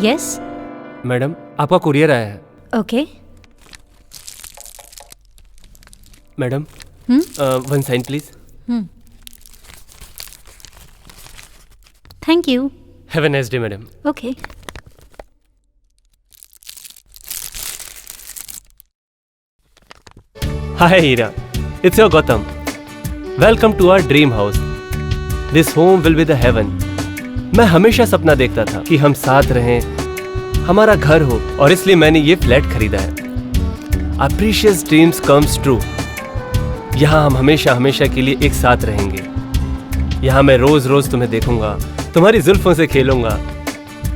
Yes. Madam आपका courier आया है। Okay. Madam one sign please. Thank you. Have a nice day madam. Okay. Hi Heera, it's your Gautam. Welcome to our dream house. This home will be the heaven. मैं हमेशा सपना देखता था कि हम साथ रहें, हमारा घर हो, और इसलिए मैंने ये फ्लैट खरीदा है। Our precious dreams comes true. यहाँ हम हमेशा हमेशा के लिए एक साथ रहेंगे। यहाँ मैं रोज रोज तुम्हें देखूंगा, तुम्हारी जुल्फों से खेलूंगा।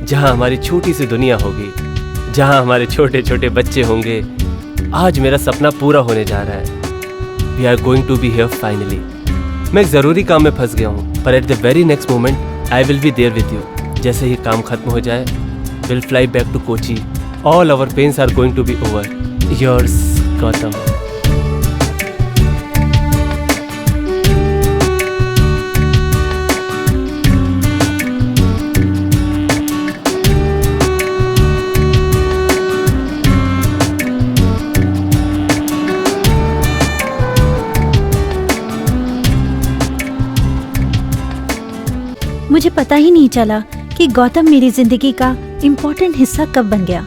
जहाँ हमारी छोटी सी दुनिया होगी, जहाँ हमारे छोटे छोटे बच्चे होंगे। आज मेरा सपना पूरा होने जा रहा है। We are going to be here finally. मैं एक जरूरी काम में फंस गया हूँ, पर at the very next moment I will be there with you. जैसे ही काम खत्म हो जाए, will fly back to Kochi. All our pains are going to be over. Yours Gautam. मुझे पता ही नहीं चला कि गौतम मेरी जिंदगी का इम्पोर्टेंट हिस्सा कब बन गया।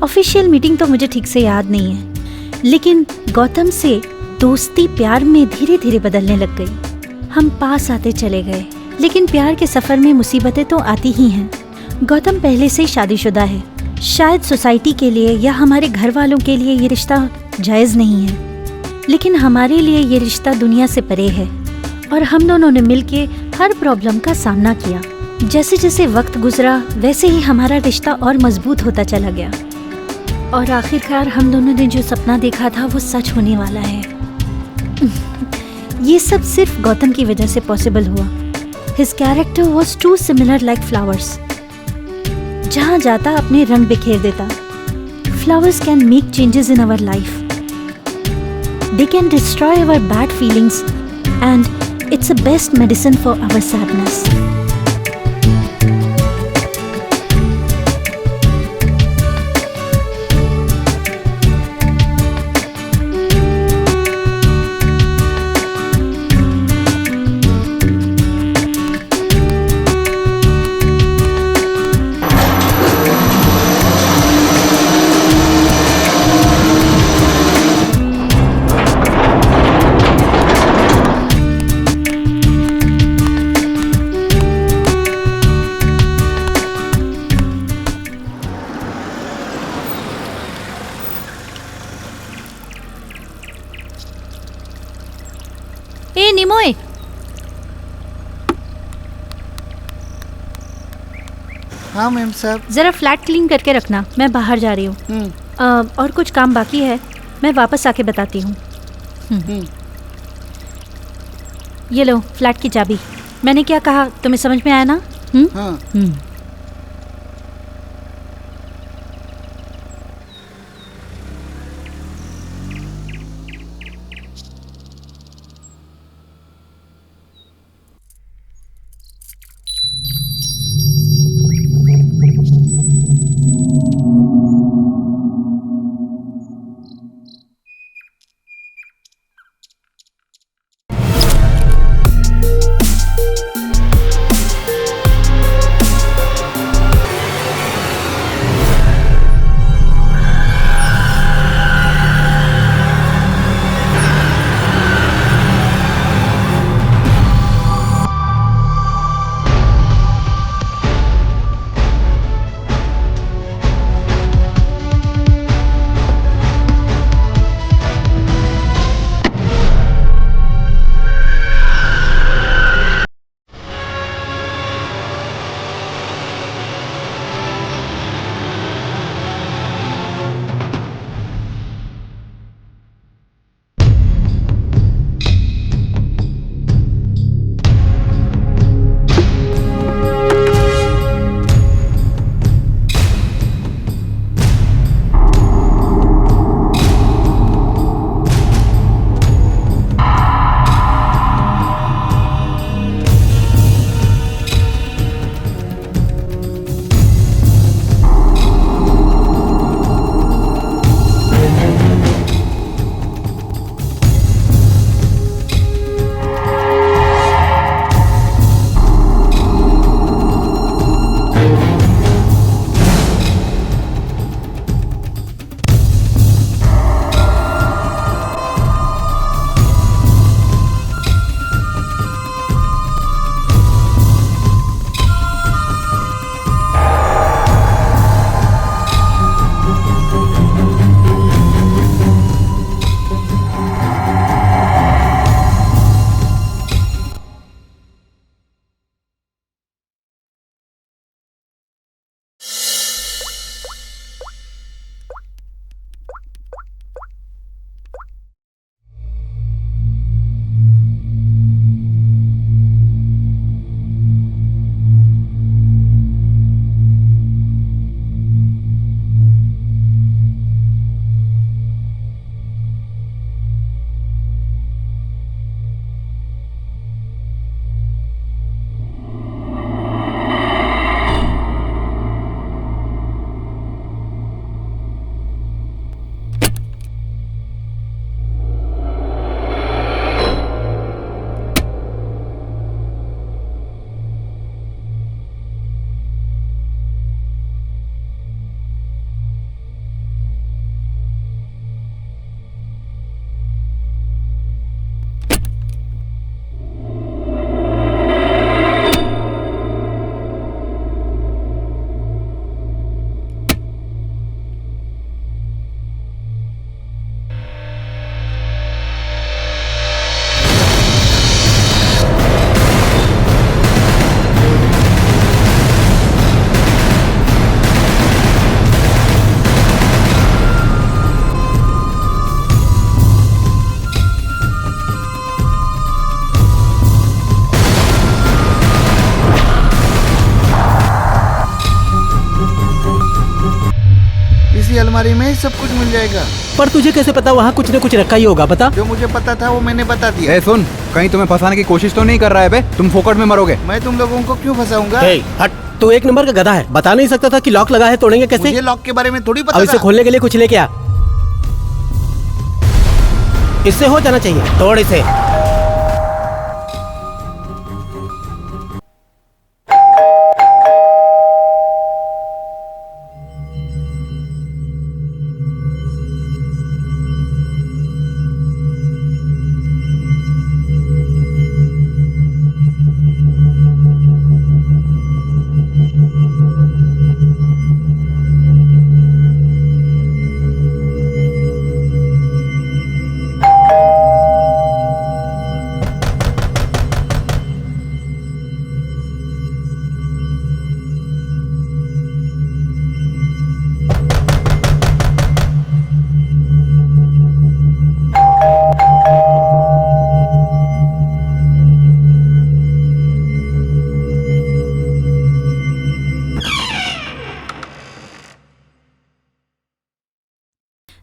ऑफिशियल मीटिंग तो मुझे ठीक से याद नहीं है, लेकिन गौतम से दोस्ती प्यार में धीरे धीरे बदलने लग गई। हम पास आते चले गए, लेकिन प्यार के सफर में मुसीबतें तो आती ही हैं। गौतम पहले से ही शादीशुदा है। शायद सोसाइटी के लिए या हमारे घर वालों के लिए ये रिश्ता जायज़ नहीं है, लेकिन हमारे लिए ये रिश्ता दुनिया से परे है। और हम दोनों ने मिलके हर प्रॉब्लम का सामना किया। जैसे जैसे वक्त गुजरा, वैसे ही हमारा रिश्ता और मजबूत होता चला गया। और आखिरकार हम दोनों ने जो सपना देखा था वो सच होने वाला है। ये सब सिर्फ गौतम की वजह से पॉसिबल हुआ। His character was too similar like flowers. जहाँ जाता अपने रंग बिखेर देता। Flowers can make changes in our life. They can destroy our bad feelings and it's the best medicine for our sadness. ए निमोए, हाँ मैम साहब। जरा फ्लैट क्लीन करके रखना, मैं बाहर जा रही हूँ। और कुछ काम बाकी है, मैं वापस आके बताती हूँ। ये लो फ्लैट की चाबी। मैंने क्या कहा तुम्हें समझ में आया ना? हाँ। अलमारी में ही सब कुछ मिल जाएगा। पर तुझे कैसे पता वहाँ कुछ न कुछ रखा ही होगा? बता। जो मुझे पता था वो मैंने बता दिया। ए सुन, कहीं तुम्हें फंसाने की कोशिश तो नहीं कर रहा है बे? तुम फोकट में मरोगे। मैं तुम लोगों को क्यों फंसाऊंगा? हट, तू एक नंबर का गधा है। बता नहीं सकता था कि लॉक लगा है, तोड़ेंगे कैसे? मुझे लॉक के बारे में थोड़ी पता अब इसे था। खोलने के लिए कुछ लेके आ। इससे हो जाना चाहिए। तोड़ इसे।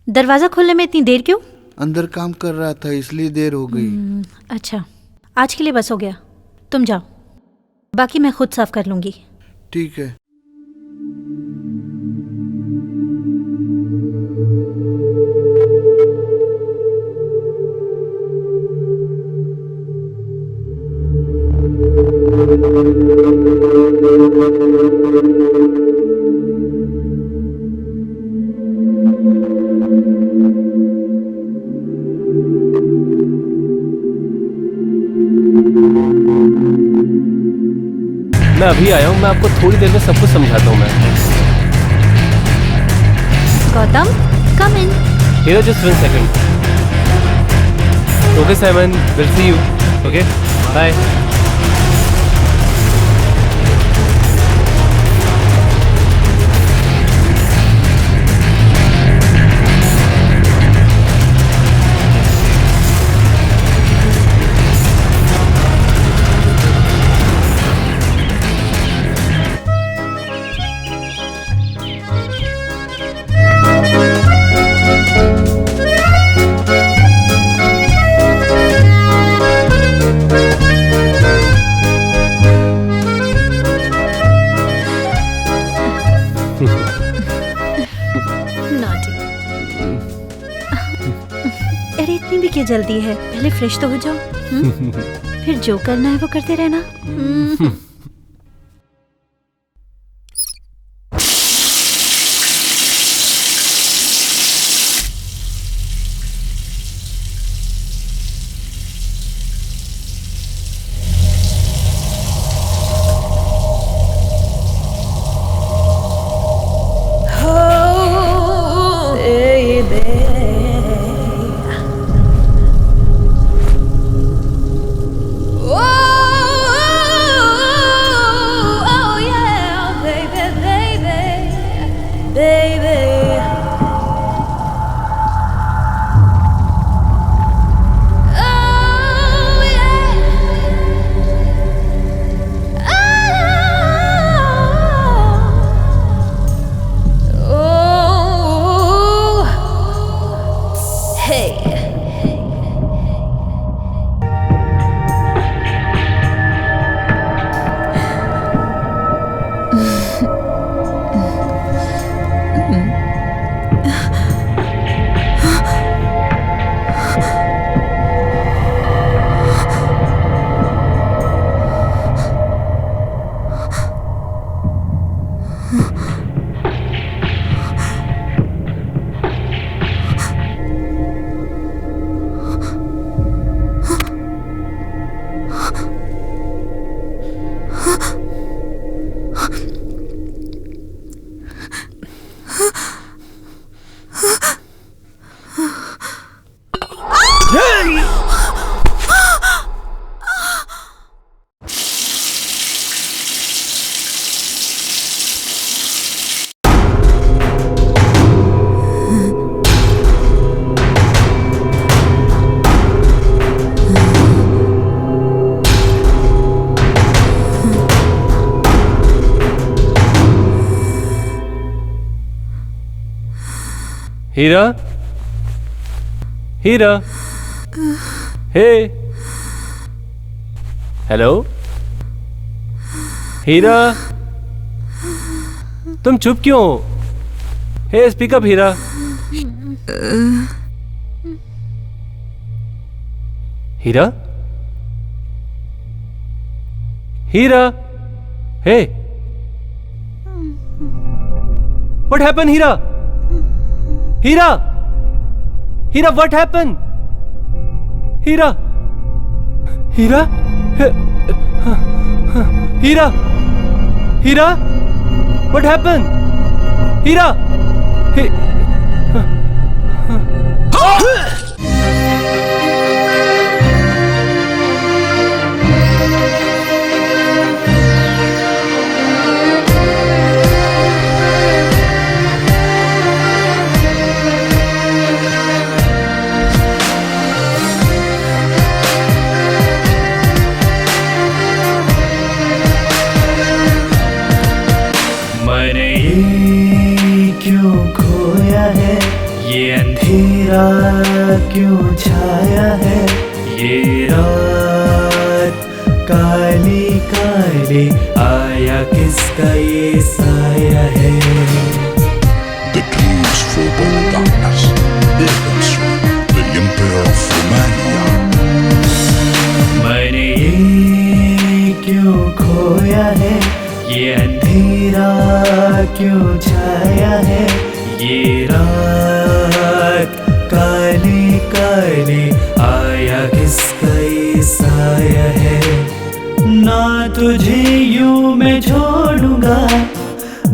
दरवाजा खोलने में इतनी देर क्यों? अंदर काम कर रहा था इसलिए देर हो गई। अच्छा, आज के लिए बस हो गया। तुम जाओ, बाकी मैं खुद साफ कर लूंगी। ठीक है। मैं अभी आया हूँ, मैं आपको थोड़ी देर में सब कुछ समझाता हूँ। मैं गौतम, कम इन। Here, just 1 second. Okay, Simon, we'll see you. Okay, bye. Naughty. अरे इतनी भी क्या जल्दी है? पहले फ्रेश तो हो जाओ। फिर जो करना है वो करते रहना। हीरा, हीरा, हे, हेलो, हीरा, तुम चुप क्यों हो? Hey, speak up Heera. Heera, Heera, hey, what happened Heera? Heera, Heera, what happened? Heera, Heera, Heera, Heera, what happened? Heera, मैंने ये क्यों खोया है, ये अंधेरा क्यों छाया है, ये रात काली काली आया किसका ये साया है। The dreams forebode darkness, Lebensraum, the Emperor of Romania. मैंने ये क्यों खोया है, ये अंधेरा क्यों छाया है, ये रात काली काली आया किसका ये साया है। ना तुझे यूं मैं छोड़ूंगा,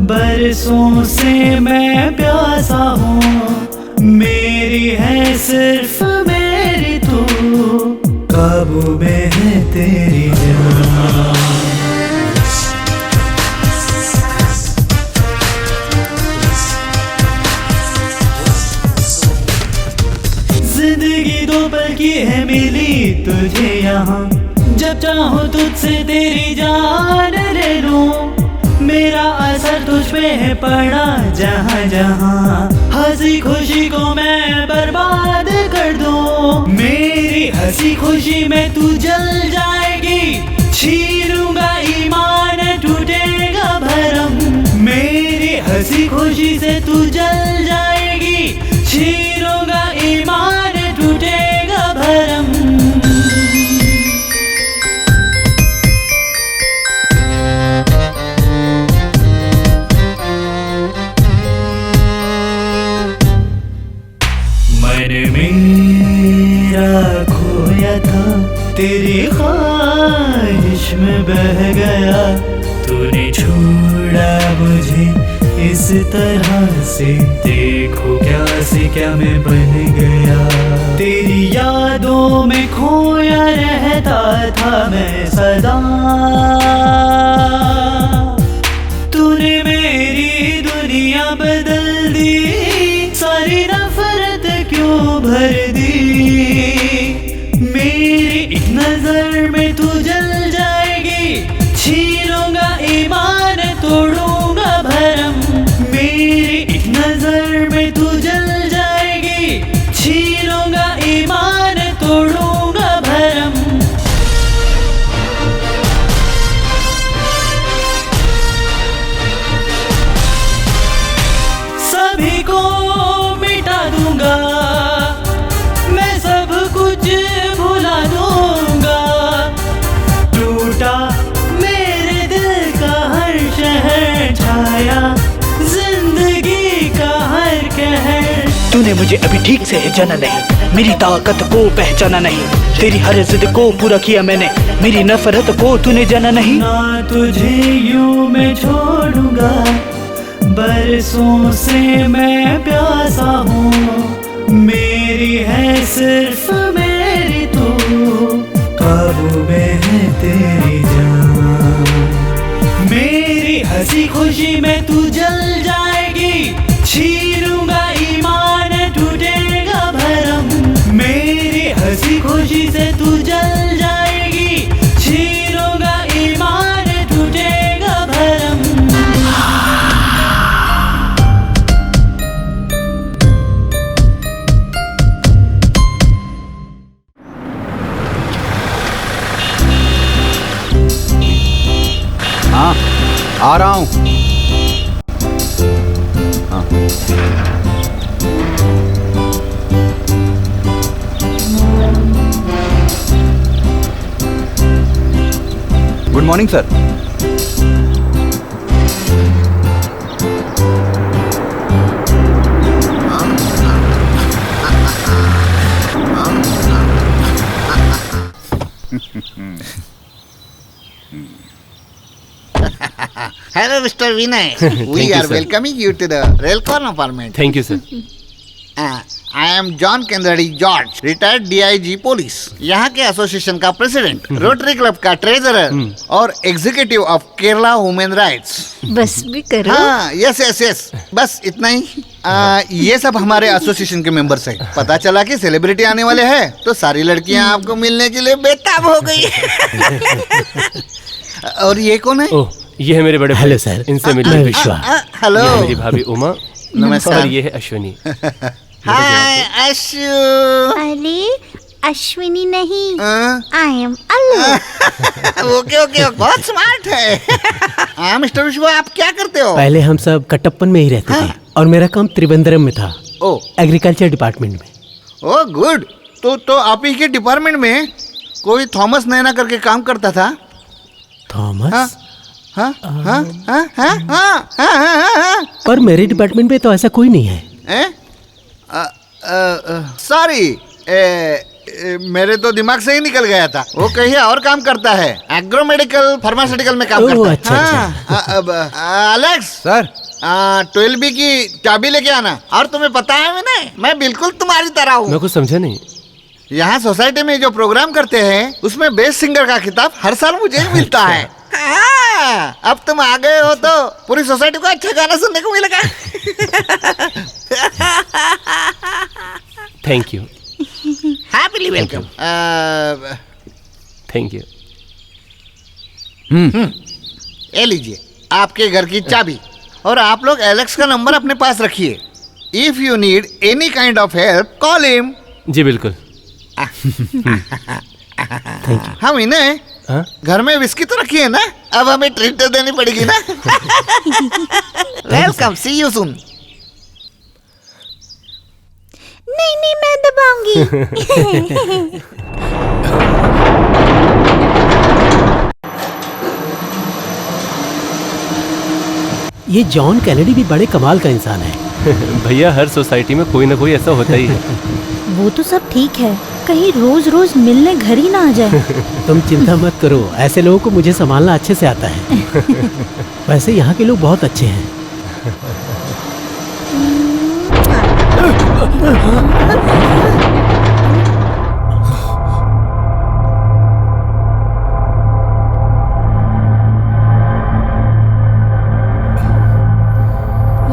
बरसों से मैं प्यासा हूँ, मेरी है सिर्फ मेरी तू, काबू में है तेरी जान। जिंदगी दो पल की है मिली तुझे यहाँ, जब चाहो तुझसे तेरी जान ले लूं, मेरा असर तुझ पे है पड़ा जहाँ जहाँ, हंसी खुशी को मैं बर्बाद कर दूं, मेरी हंसी खुशी में तू जल जाएगी, छीनूंगा ईमान टूटेगा भरम, मेरी हंसी खुशी से तू जल जाएगी, छीनूंगा ईमान टूटेगा भरम। मैंने मेरा खोया था, तेरी ख्वाहिश में बह गया, तूने छोड़ा मुझे इस तरह से, देखो क्या से क्या मैं बन गया, तेरी यादों में खोया रहता था मैं सदा, तूने मेरी दुनिया बदल दी, सारी नफरत क्यों भर दी, मेरी एक नजर में तू जल जाएगी, छीनूंगा ईमान तोड़ूंगा भरम, मेरी एक नजर में तू जल जाएगी, छीनूंगा ईमान तोड़ूंगा भरम। सभी को मिटा दूंगा, मैं सब कुछ भुला दूंगा, टूटा मेरे दिल का हर शहर, छाया जिंदगी का हर कहर। तूने मुझे अभी ठीक से जाना नहीं, मेरी ताकत को पहचाना नहीं, तेरी हर जिद को पूरा किया मैंने, मेरी नफरत को तूने जाना नहीं। ना तुझे यूं मैं छोड़ूंगा, बरसों से मैं प्यासा हूँ, मेरी है सिर्फ मेरी तू, काबू में है तेरी जान, मेरी हंसी खुशी में तू जल जाएगी, छीनूंगा ईमान टूटेगा भरम, मेरी हंसी खुशी से तू जल जाएगी, छीनूंगा ईमान टूटेगा भरम। हाँ आ रहा हूँ। हाँ good morning sir. Hello, Mr. Vinay. We you, are sir. welcoming you to the Railcorn apartment. Thank you sir. I am John Kendredi George, retired DIG police, यहाँ के एसोसिएशन का प्रेसिडेंट, रोटरी क्लब का treasurer और executive of Kerala women rights. बस भी करो। हाँ, yes, बस इतना ही। ये सब हमारे एसोसिएशन के मेंबर्स हैं। पता चला कि सेलिब्रिटी आने वाले हैं, तो सारी लड़कियां आपको मिलने के लिए बेताब हो गई। और ये कौन है? ओह, ये है मेरे बड़े भाई। हेलो सर, इनसे मिलिए। मैं विश्वा। हेलो। ये है मेरी भाभी उमा। नमस्कार। और ये है अश्विनी। हाय अशु। अरे अश्विनी नहीं, हाँ? I am Allu. ओके, बहुत स्मार्ट है। हाँ मिस्टर विश्वा, आप क्या करते हो? पहले हम सब कटप्पन में ही रहते थे और मेरा काम त्रिवेंद्रम में था, ओ एग्रीकल्चर डिपार्टमेंट में। ओ गुड। तो आप ही के डिपार्टमेंट में कोई थॉमस नैना करके काम करता था? थॉमस? हाँ? पर मेरे डिपार्टमेंट में तो ऐसा कोई नहीं है। सॉरी, मेरे तो दिमाग से ही निकल गया था। वो कहीं और काम करता है, एग्रो मेडिकल फार्मास्यूटिकल में काम करता है। अच्छा। अलेक्स सर 12B की चाबी लेके आना। और तुम्हें पता है मैं बिल्कुल तुम्हारी तरह हूँ। मैं कुछ समझा नहीं। यहाँ सोसाइटी में जो प्रोग्राम करते हैं उसमें बेस्ट सिंगर का खिताब हर साल मुझे ही मिलता है। हाँ, अब तुम आ गए हो तो पूरी सोसाइटी को अच्छा गाना सुनने को मिलेगा। Thank you. Happily welcome. Thank you. ये लीजिए आपके घर की चाबी, और आप लोग एलेक्स का नंबर अपने पास रखिए। If you need any kind of help call him. जी बिल्कुल। हम इन्हें हाँ? घर में विस्की तो रखी है ना, अब हमें ट्रीट तो देनी पड़ेगी ना। Welcome, see you soon. नहीं मैं दबाऊंगी। ये जॉन कैनेडी भी बड़े कमाल का इंसान है। भैया, हर सोसाइटी में कोई ना कोई ऐसा होता ही है। वो तो सब ठीक है, कहीं रोज रोज मिलने घर ही ना आ जाए। तुम चिंता मत करो, ऐसे लोगों को मुझे संभालना अच्छे से आता है। वैसे यहाँ के लोग बहुत अच्छे हैं।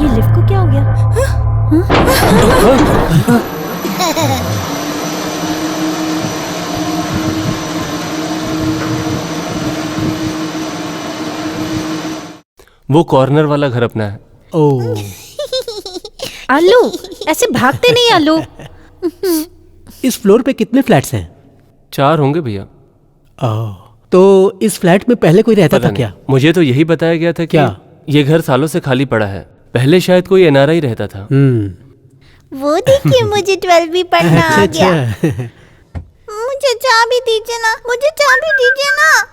ये लिफ्ट को क्या हो गया? वो कॉर्नर वाला घर अपना है। ओह, आलू, ऐसे भागते नहीं आलू। इस फ्लोर पे कितने फ्लैट्स हैं? 4 होंगे भैया। ओह, तो इस फ्लैट में पहले कोई रहता पता था नहीं। क्या? मुझे तो यही बताया गया था कि क्या? ये घर सालों से खाली पड़ा है। पहले शायद कोई एनआरआई रहता था। वो देखिए, मुझे 12 पढ़ना आ गया। अच्छा। मुझे चाबी दीजिए ना,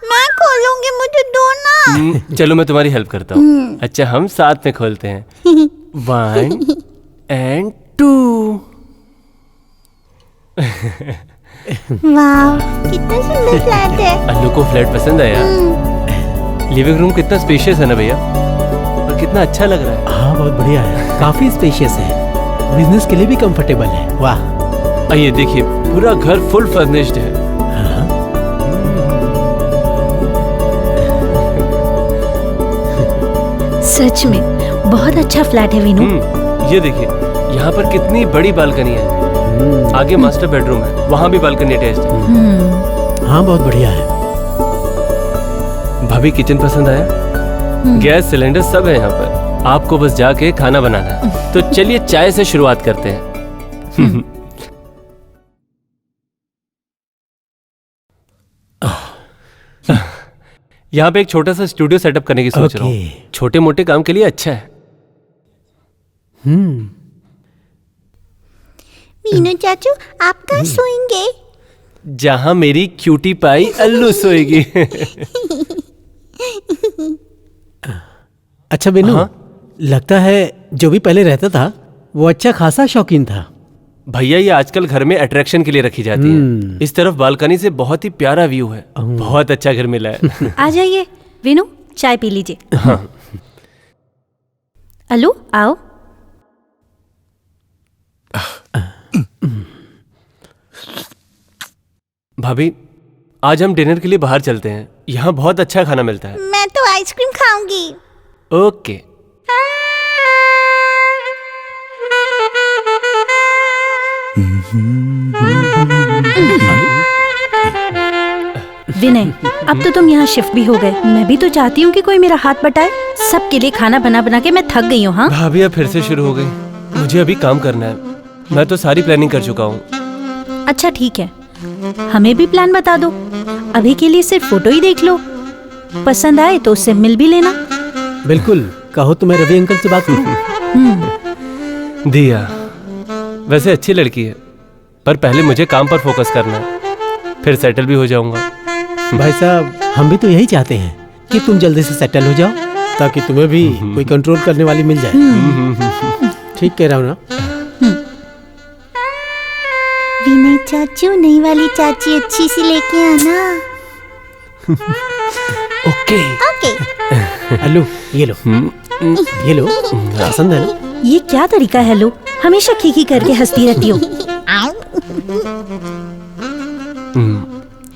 मैं खोलूंगी, मुझे दो ना। चलो मैं तुम्हारी हेल्प करता हूँ। अच्छा, हम साथ में खोलते हैं। 1 and 2। वाह, कितना सुंदर फ्लैट है। अल्लू को फ्लैट पसंद आया। लिविंग रूम कितना स्पेशियस है ना भैया, और कितना अच्छा लग रहा है। हाँ, बहुत बढ़िया है, काफी स्पेशियस है, बिजनेस के लिए भी कंफर्टेबल है। वाह। आइए देखिए, पूरा घर फुल फर्निश्ड है। हाँ। सच में बहुत अच्छा फ्लैट है वीनू। ये देखिए, यहाँ पर कितनी बड़ी बालकनी है। आगे मास्टर बेडरूम है, वहाँ भी बालकनी अटैच्ड है। हाँ, बहुत बढ़िया है। भाभी, किचन पसंद आया? गैस सिलेंडर सब है यहाँ पर, आपको बस जाके खाना बनाना है। तो चलिए चाय से शुरुआत करते हैं। यहाँ पे एक छोटा सा स्टूडियो सेटअप करने की सोच रहा Okay. हूँ। छोटे मोटे काम के लिए अच्छा है। मीनू चाचू आप कहाँ सोएंगे? जहाँ मेरी क्यूटी पाई अल्लू सोएगी। अच्छा बेनू, हाँ? लगता है जो भी पहले रहता था वो अच्छा खासा शौकीन था। भैया ये आजकल घर में अट्रैक्शन के लिए रखी जाती है। इस तरफ बालकनी से बहुत ही प्यारा व्यू है। बहुत अच्छा घर मिला है। आ जाइए विनू, चाय पी लीजिए। हाँ। अल्लू आओ। भाभी आज हम डिनर के लिए बाहर चलते हैं। यहाँ बहुत अच्छा खाना मिलता है। मैं तो आइसक्रीम खाऊंगी। ओके। विनय, अब तो तुम यहाँ शिफ्ट भी हो गए। मैं भी तो चाहती हूँ कि कोई मेरा हाथ बटाए। सबके लिए खाना बना बना के मैं थक गई हूँ। हाँ भाभी अब फिर से शुरू हो गई। मुझे अभी काम करना है। मैं तो सारी प्लानिंग कर चुका हूँ। अच्छा ठीक है, हमें भी प्लान बता दो। अभी के लिए सिर्फ फोटो ही देख लो, पसंद आए तो उससे मिल भी लेना। बिल्कुल, कहो तो मैं रवि अंकल से बात करूँ। दिया वैसे अच्छी लड़की है, पर पहले मुझे काम पर फोकस करना है, फिर सेटल भी हो जाऊंगा। भाई साहब, हम भी तो यही चाहते हैं कि तुम जल्दी से सेटल हो जाओ, ताकि तुम्हें भी कोई कंट्रोल करने वाली मिल जाए। ठीक कह रहा हूँ ना? विनय चाचू, नई वाली चाची अच्छी सी लेके आना। ओके। ओके। अल्लू ये लो, ये लो, पसंद है ना? ये क्या तरीका है लो, हमेशा खीखी करके हंसती रहती हो।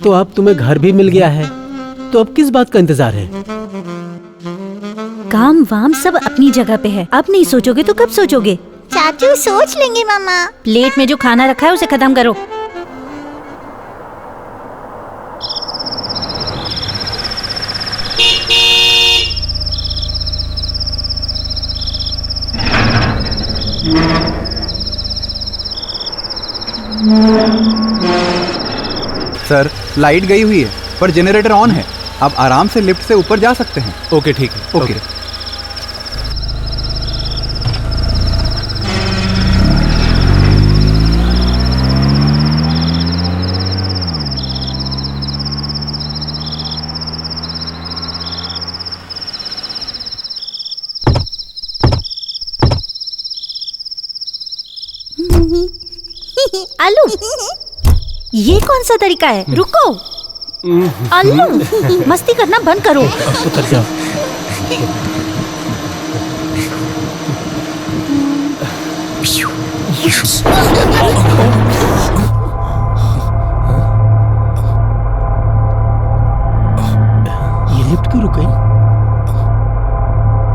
तो अब तुम्हें घर भी मिल गया है, तो अब किस बात का इंतजार है? काम वाम सब अपनी जगह पे है। अब नहीं सोचोगे तो कब सोचोगे? चाचू सोच लेंगे मामा। प्लेट में जो खाना रखा है उसे खत्म करो। सर, लाइट गई हुई है पर जनरेटर ऑन है। आप आराम से लिफ्ट से ऊपर जा सकते हैं। ओके ठीक है। ओके। अल्लू, ये कौन सा तरीका है? रुको अल्लू, मस्ती करना बंद करो। उतर जाओ। ये लिफ्ट क्यों रुक गई?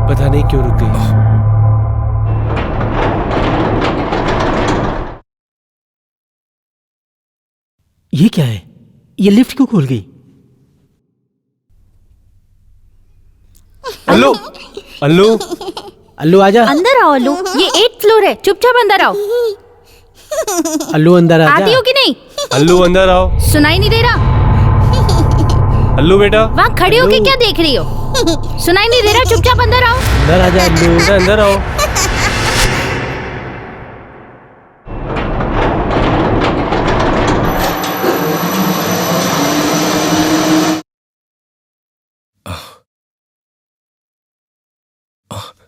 पता नहीं क्यों रुक गई। ये क्या है? ये लिफ्ट क्यों खोल गई? अल्लू, अल्लू, अल्लू आजा। अंदर आओ अल्लू, ये 8th फ्लोर है, चुपचाप अंदर आओ। अल्लू अंदर आजा। आती हो कि नहीं? अल्लू अंदर आओ। सुनाई नहीं दे रहा? अल्लू बेटा, वहाँ खड़े होके क्या देख रही हो? सुनाई नहीं दे रहा? चुपचाप अंदर आओ। अंदर आजा अल्लू। बेटा अंदर आओ।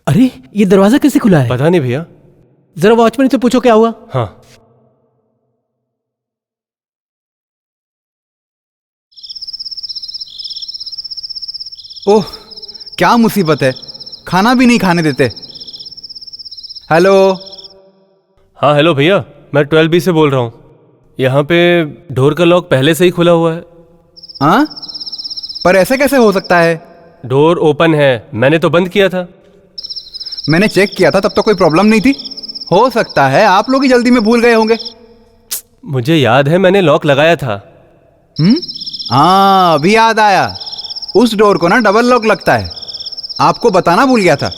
अरे ये दरवाजा कैसे खुला है? पता नहीं भैया। जरा वॉचमैन से पूछो क्या हुआ। हाँ। ओह, क्या मुसीबत है, खाना भी नहीं खाने देते। हेलो। हाँ हेलो भैया, मैं 12B से बोल रहा हूँ। यहाँ पे डोर का लॉक पहले से ही खुला हुआ है। हाँ, पर ऐसे कैसे हो सकता है? डोर ओपन है, मैंने तो बंद किया था। मैंने चेक किया था, तब तो कोई प्रॉब्लम नहीं थी। हो सकता है आप लोग ही जल्दी में भूल गए होंगे। मुझे याद है मैंने लॉक लगाया था। हाँ, अभी याद आया। उस डोर को ना डबल लॉक लगता है, आपको बताना भूल गया था।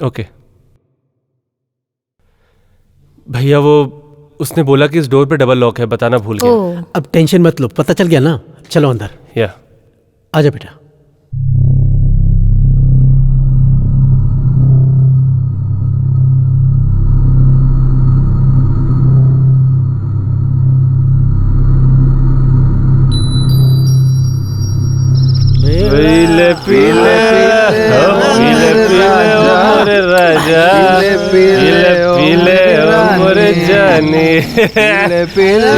ओके भैया, वो उसने बोला कि इस डोर पे डबल लॉक है, बताना भूल गया। ओह, अब टेंशन मत लो, पता चल गया ना। चलो अंदर। या आजा बेटा। पीले पीले पीले पीले राजा, पीले पीले मोरे जानी, पीले पीले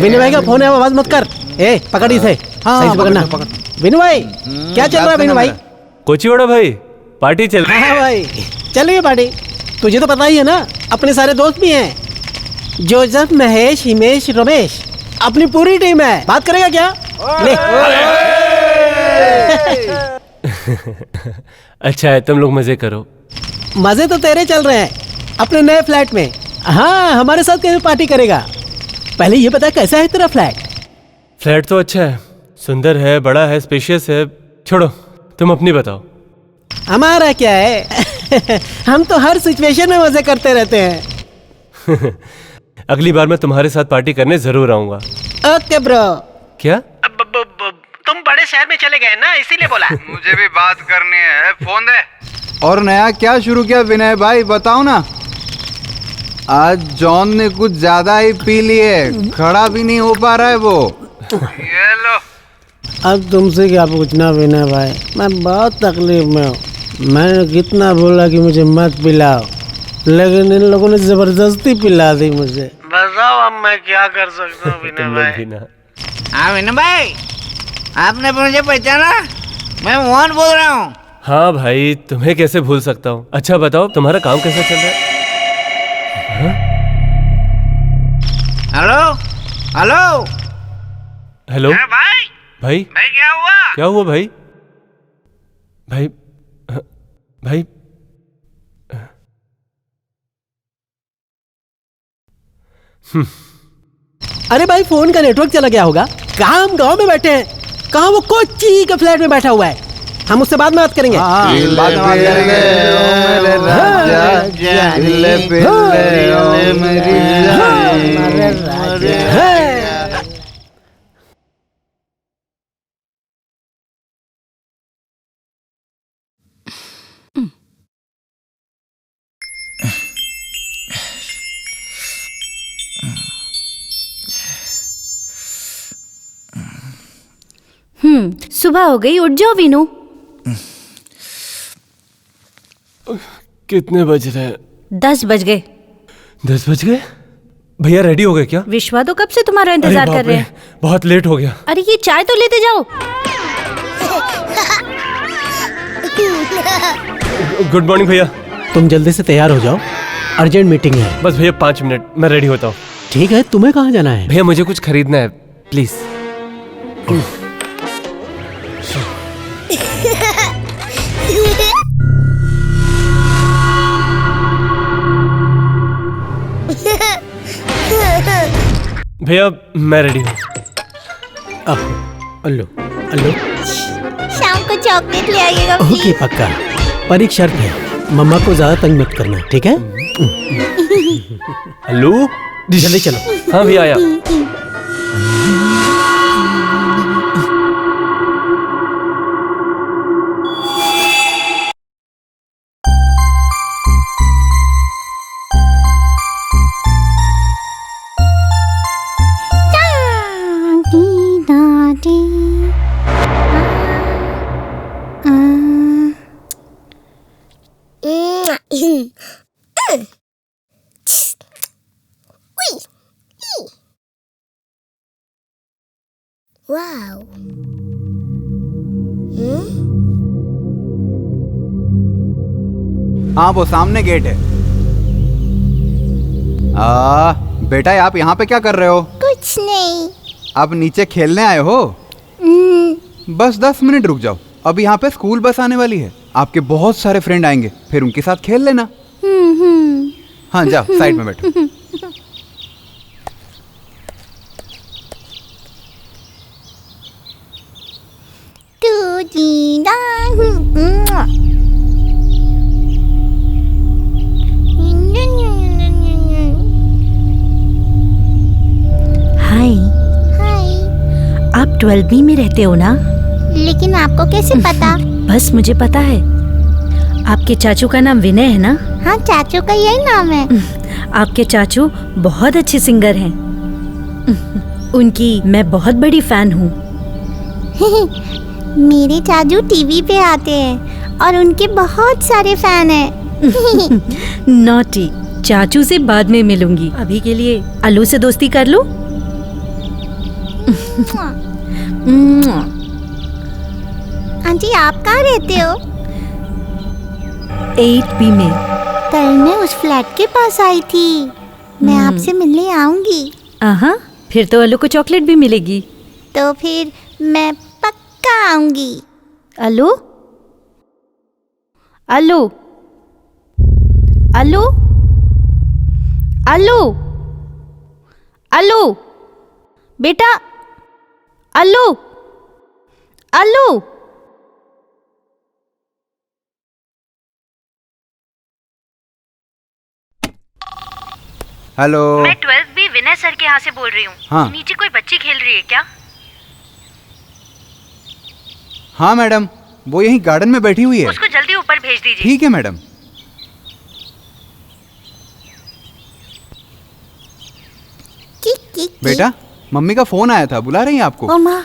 विनय भाई का फोन है, आवाज मत कर। ए पकड़ इसे। सही से पकड़ना। विनय भाई क्या चल रहा है? विनय भाई कोचीवाड़ा भाई पार्टी चल रही है। हाँ भाई चल रही है पार्टी। तुझे तो पता ही है ना, अपने सारे दोस्त भी हैं, जोसेफ, महेश, हिमेश, रमेश, अपनी पूरी टीम है। बात करेगा क्या? ले। अच्छा है, तुम लोग मजे करो। मजे तो तेरे चल रहे हैं अपने नए फ्लैट में। हाँ हमारे साथ कैसे पार्टी करेगा? पहले ये बता कैसा है तेरा फ्लैट? फ्लैट तो अच्छा है, सुंदर है, बड़ा है, स्पेशियस है। छोड़ो, तुम अपनी बताओ। हमारा क्या है हम तो हर सिचुएशन में मजे करते रहते हैं। अगली बार मैं तुम्हारे साथ पार्टी करने जरूर आऊंगा। Okay bro. क्या? तुम बड़े शहर में चले गए ना, इसीलिए बोला। मुझे भी बात करनी है, फोन दे। और नया क्या शुरू किया विनय भाई, बताओ ना। आज जॉन ने कुछ ज्यादा ही पी लिए, खड़ा भी नहीं हो पा रहा है वो। ये लो। अब तुमसे क्या पूछना विनय भाई, मैं बहुत तकलीफ में हूँ। मैंने कितना बोला कि मुझे मत पिलाओ, लेकिन इन लोगों ने जबरदस्ती पिला दी मुझे। बताओ अब मैं क्या कर सकता हूँ विनय भाई? हाँ विनय भाई, आपने मुझे पहचाना? मैं मोहन बोल रहा हूँ। हाँ भाई, तुम्हें कैसे भूल सकता हूँ। अच्छा बताओ, तुम्हारा काम कैसा चल रहा है? हेलो हेलो हेलो भाई। भाई भाई क्या हुआ? क्या हुआ भाई? भाई भाई अरे भाई फोन का नेटवर्क चला गया होगा। कहाँ हम गांव में बैठे हैं, कहाँ वो कोची के फ्लैट में बैठा हुआ है। हम उससे बाद में बात करेंगे। बाद में बात करेंगे। सुबह हो गई, उठ जाओ विनू। कितने बज रहे हैं? 10 बज गए। 10 बज गए? भैया रेडी हो गए क्या? विश्वा तो कब से तुम्हारा अरे इंतजार बाप कर रहे रे, हैं। बहुत लेट हो गया। अरे ये चाय तो लेते जाओ। गुड मॉर्निंग भैया। तुम जल्दी से तैयार हो जाओ, अर्जेंट मीटिंग है। बस भैया 5 मिनट, मैं रेडी होता हूँ। ठीक है, तुम्हें कहाँ जाना है? भैया मुझे कुछ खरीदना है, प्लीज। भैया मैं रेडी हूँ। अल्लो अल्लो। शाम को चॉकलेट ले आइएगा ओके प्लीज। पक्का, पर एक शर्त है, मम्मा को ज्यादा तंग मत करना, ठीक है? हेलो, जल्दी चलो। हाँ भैया आया। वाओ। हाँ वो सामने गेट है। बेटा आप यहाँ पे क्या कर रहे हो? कुछ नहीं। आप नीचे खेलने आए हो? बस 10 मिनट रुक जाओ, अब यहाँ पे स्कूल बस आने वाली है, आपके बहुत सारे फ्रेंड आएंगे, फिर उनके साथ खेल लेना। हाँ जाओ साइड में बैठो। 12B में रहते हो ना? लेकिन आपको कैसे पता? बस मुझे पता है। आपके चाचू का नाम विनय है ना? हाँ, चाचू का यही नाम है। आपके चाचू बहुत अच्छे सिंगर हैं। उनकी मैं बहुत बड़ी फैन हूँ। मेरे चाचू टीवी पे आते हैं और उनके बहुत सारे फैन हैं। नॉटी, चाचू से बाद में मिलूंगी। अभी के लिए आलू से दोस्ती कर लो। आंटी, आप कहाँ रहते हो? 8B में। कल मैं उस फ्लैट के पास आई थी। मैं आपसे मिलने आऊंगी। हाँ, फिर तो आलू को चॉकलेट भी मिलेगी। तो फिर मैं पक्का आऊंगी। आलू, आलू, आलू, आलू, आलू, बेटा, आलू, आलू। हेलो। मैं 12B विनय सर के यहाँ से बोल रही हूँ। हाँ। नीचे कोई बच्ची खेल रही है क्या? हाँ मैडम, वो यहीं गार्डन में बैठी हुई है। उसको जल्दी ऊपर भेज दीजिए। ठीक है मैडम। बेटा, मम्मी का फोन आया था, बुला रही हैं आपको। ओ माँ।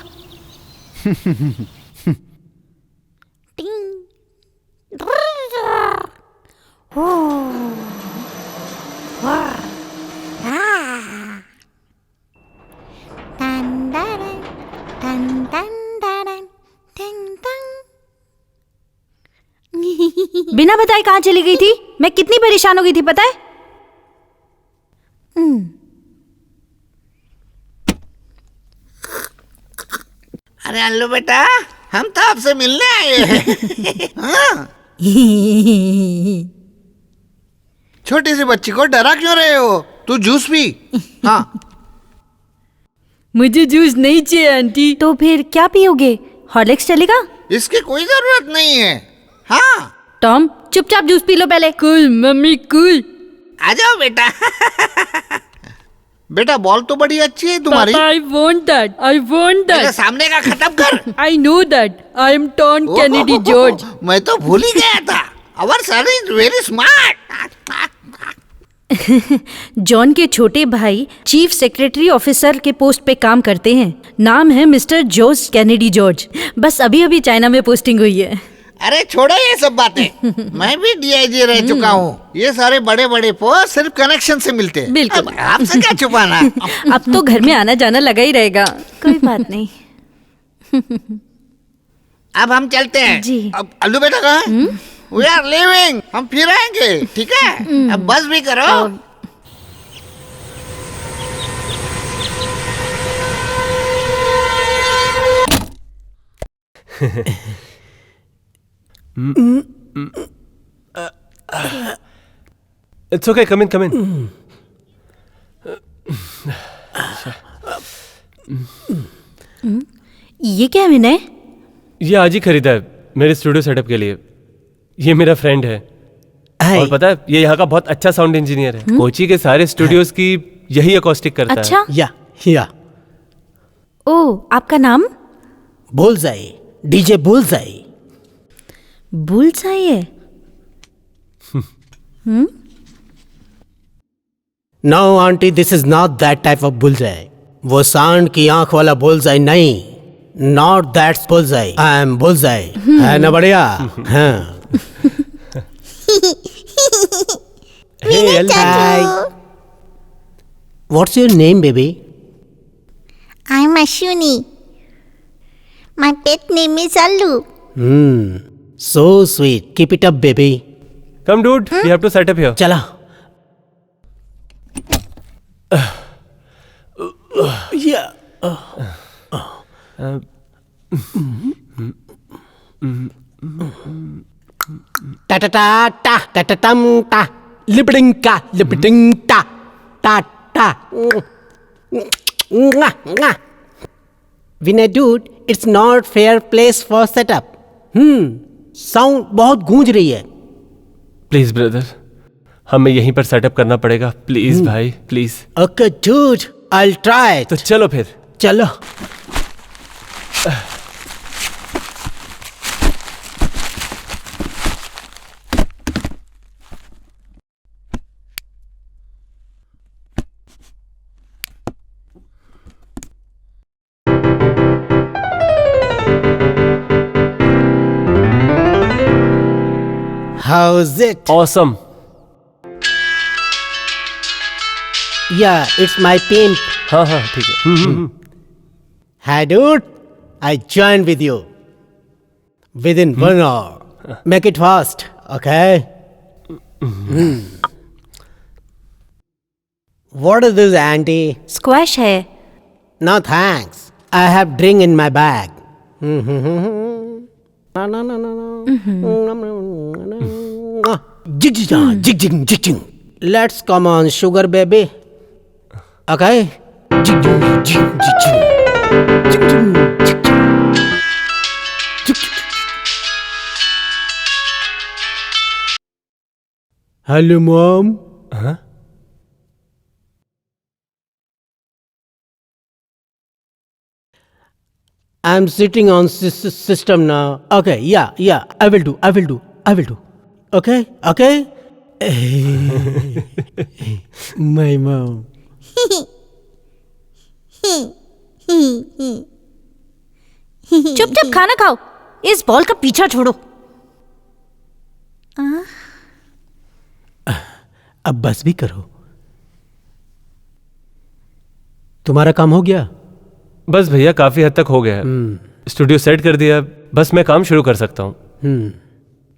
बिना बताए कहाँ चली गई थी? मैं कितनी परेशान हो गई थी पता है? अरे अल्लू बेटा, हम तो आपसे मिलने आए हैं। हाँ? छोटी सी बच्ची को डरा क्यों रहे हो? तू जूस पी। हाँ। मुझे जूस नहीं चाहिए आंटी। तो फिर क्या पियोगे? हॉर्लिक्स चलेगा? इसकी कोई जरूरत नहीं है। हाँ। टॉम, चुपचाप जूस पी लो पहले। Cool mummy cool. आ जाओ बेटा। बेटा, बॉल तो बड़ी अच्छी है तुम्हारी। I want that. I want मेरे सामने का खत्म कर। I know that. I am Tom Kennedy George. मैं तो भूल ही गया था। Our son is very smart. John के छोटे भाई चीफ सेक्रेटरी ऑफिसर के पोस्ट पे काम करते हैं। नाम है मिस्टर जॉर्ज कैनेडी जॉर्ज। बस अभी अभी चाइना में पोस्टिंग हुई है। अरे छोड़ो ये सब बातें। मैं भी DIG रह चुका हूँ। ये सारे बड़े बड़े पोस्ट सिर्फ कनेक्शन से मिलते हैं। बिल्कुल। अब आपसे क्या छुपाना। अब तो घर में आना जाना लगा ही रहेगा। कोई बात नहीं। अब हम चलते हैं। जी। अब अल्लू बेटा कहाँ है? We are leaving. हम फिर आएंगे, ठीक है? अब बस भी करो। It's okay, come in, come in. ये क्या है विनय? ये आज ही खरीदा है मेरे स्टूडियो सेटअप के लिए। ये मेरा फ्रेंड है। और पता है, ये यहाँ का बहुत अच्छा साउंड इंजीनियर है। कोची के सारे स्टूडियोज की यही अकॉस्टिक करता है। अच्छा? या ओ, आपका नाम? Bullseye, DJ bullseye. बुलजाई है? No aunty, this is not that type of bullseye. वो सांड की आंख वाला बुलजाई नहीं। Not that bullseye. I am bullseye. है ना बढ़िया? हाँ। विनय चाचू। What's your name, baby? I'm Ashwini. My pet name is Allu. So sweet. Keep it up, baby. Come dude, we have to set up here. चला। टा टा टा टा टा टा टम टा लिपडिंग का लिपडिंग टा टा टा Vinay dude, it's not fair place for setup. Sound बहुत गूंज रही है। प्लीज ब्रदर, हमें यहीं पर सेटअप करना पड़ेगा। प्लीज भाई, please. Okay dude, I will try. तो चलो फिर। चलो। How's it? Awesome. Yeah, it's my pimp. हाँ हाँ ठीक है. Hi, dude. I join with you. Within 1 hour. Make it fast, okay? What is this, auntie? Squash है. No thanks. I have drink in my bag. Jig jig jig jig jig jig. Let's come on, sugar baby. Okay? Jig jig jig jig jig. Jig jig jig jig. Jig jig. Hello, mom. हाँ? I'm sitting on system now. Okay, yeah. I will do. Okay? My mom. चुपचाप खाना खाओ. इस ball का पीछा छोड़ो. अब बस भी करो. तुम्हारा काम हो गया? बस भैया काफी हद तक हो गया है. स्टूडियो सेट कर दिया. बस मैं काम शुरू कर सकता हूँ.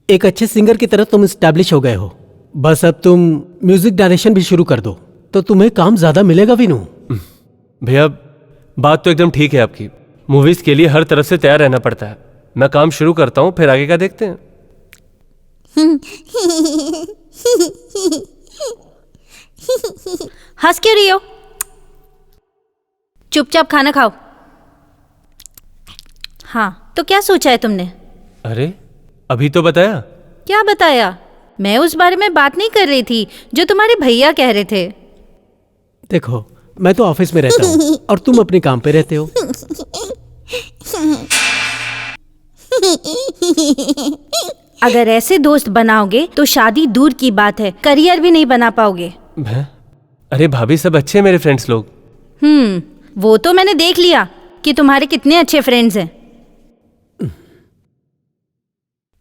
एक अच्छे सिंगर की तरह तुम एस्टैब्लिश हो गए हो. बस अब तुम म्यूजिक डायरेक्शन भी शुरू कर दो तो तुम्हें काम ज्यादा मिलेगा विनू. भैया बात तो एकदम ठीक है आपकी. मूवीज के लिए हर तरफ से तैयार रहना पड़ता है. मैं काम शुरू करता हूँ, फिर आगे का देखते हैं. हंस क्यों रही हो? चुपचाप खाना खाओ. हाँ, तो क्या सोचा है तुमने? अरे अभी तो बताया. क्या बताया? मैं उस बारे में बात नहीं कर रही थी जो तुम्हारे भैया कह रहे थे. देखो, मैं तो ऑफिस में रहता हूँ और तुम अपने काम पे रहते हो. अगर ऐसे दोस्त बनाओगे तो शादी दूर की बात है, करियर भी नहीं बना पाओगे. अरे भाभी, सब अच्छे हैं मेरे फ्रेंड्स लोग. वो तो मैंने देख लिया कि तुम्हारे कितने अच्छे फ्रेंड्स हैं.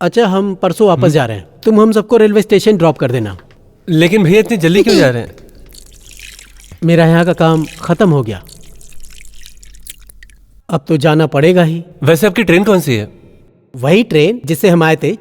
अच्छा, हम परसों वापस जा रहे हैं. तुम हम सबको रेलवे स्टेशन ड्रॉप कर देना. लेकिन भैया इतनी जल्दी क्यों जा रहे हैं? मेरा यहाँ का काम खत्म हो गया. अब तो जाना पड़ेगा ही. वैसे आपकी ट्रेन कौन सी है? वही ट्रेन जिससे हम आए थे.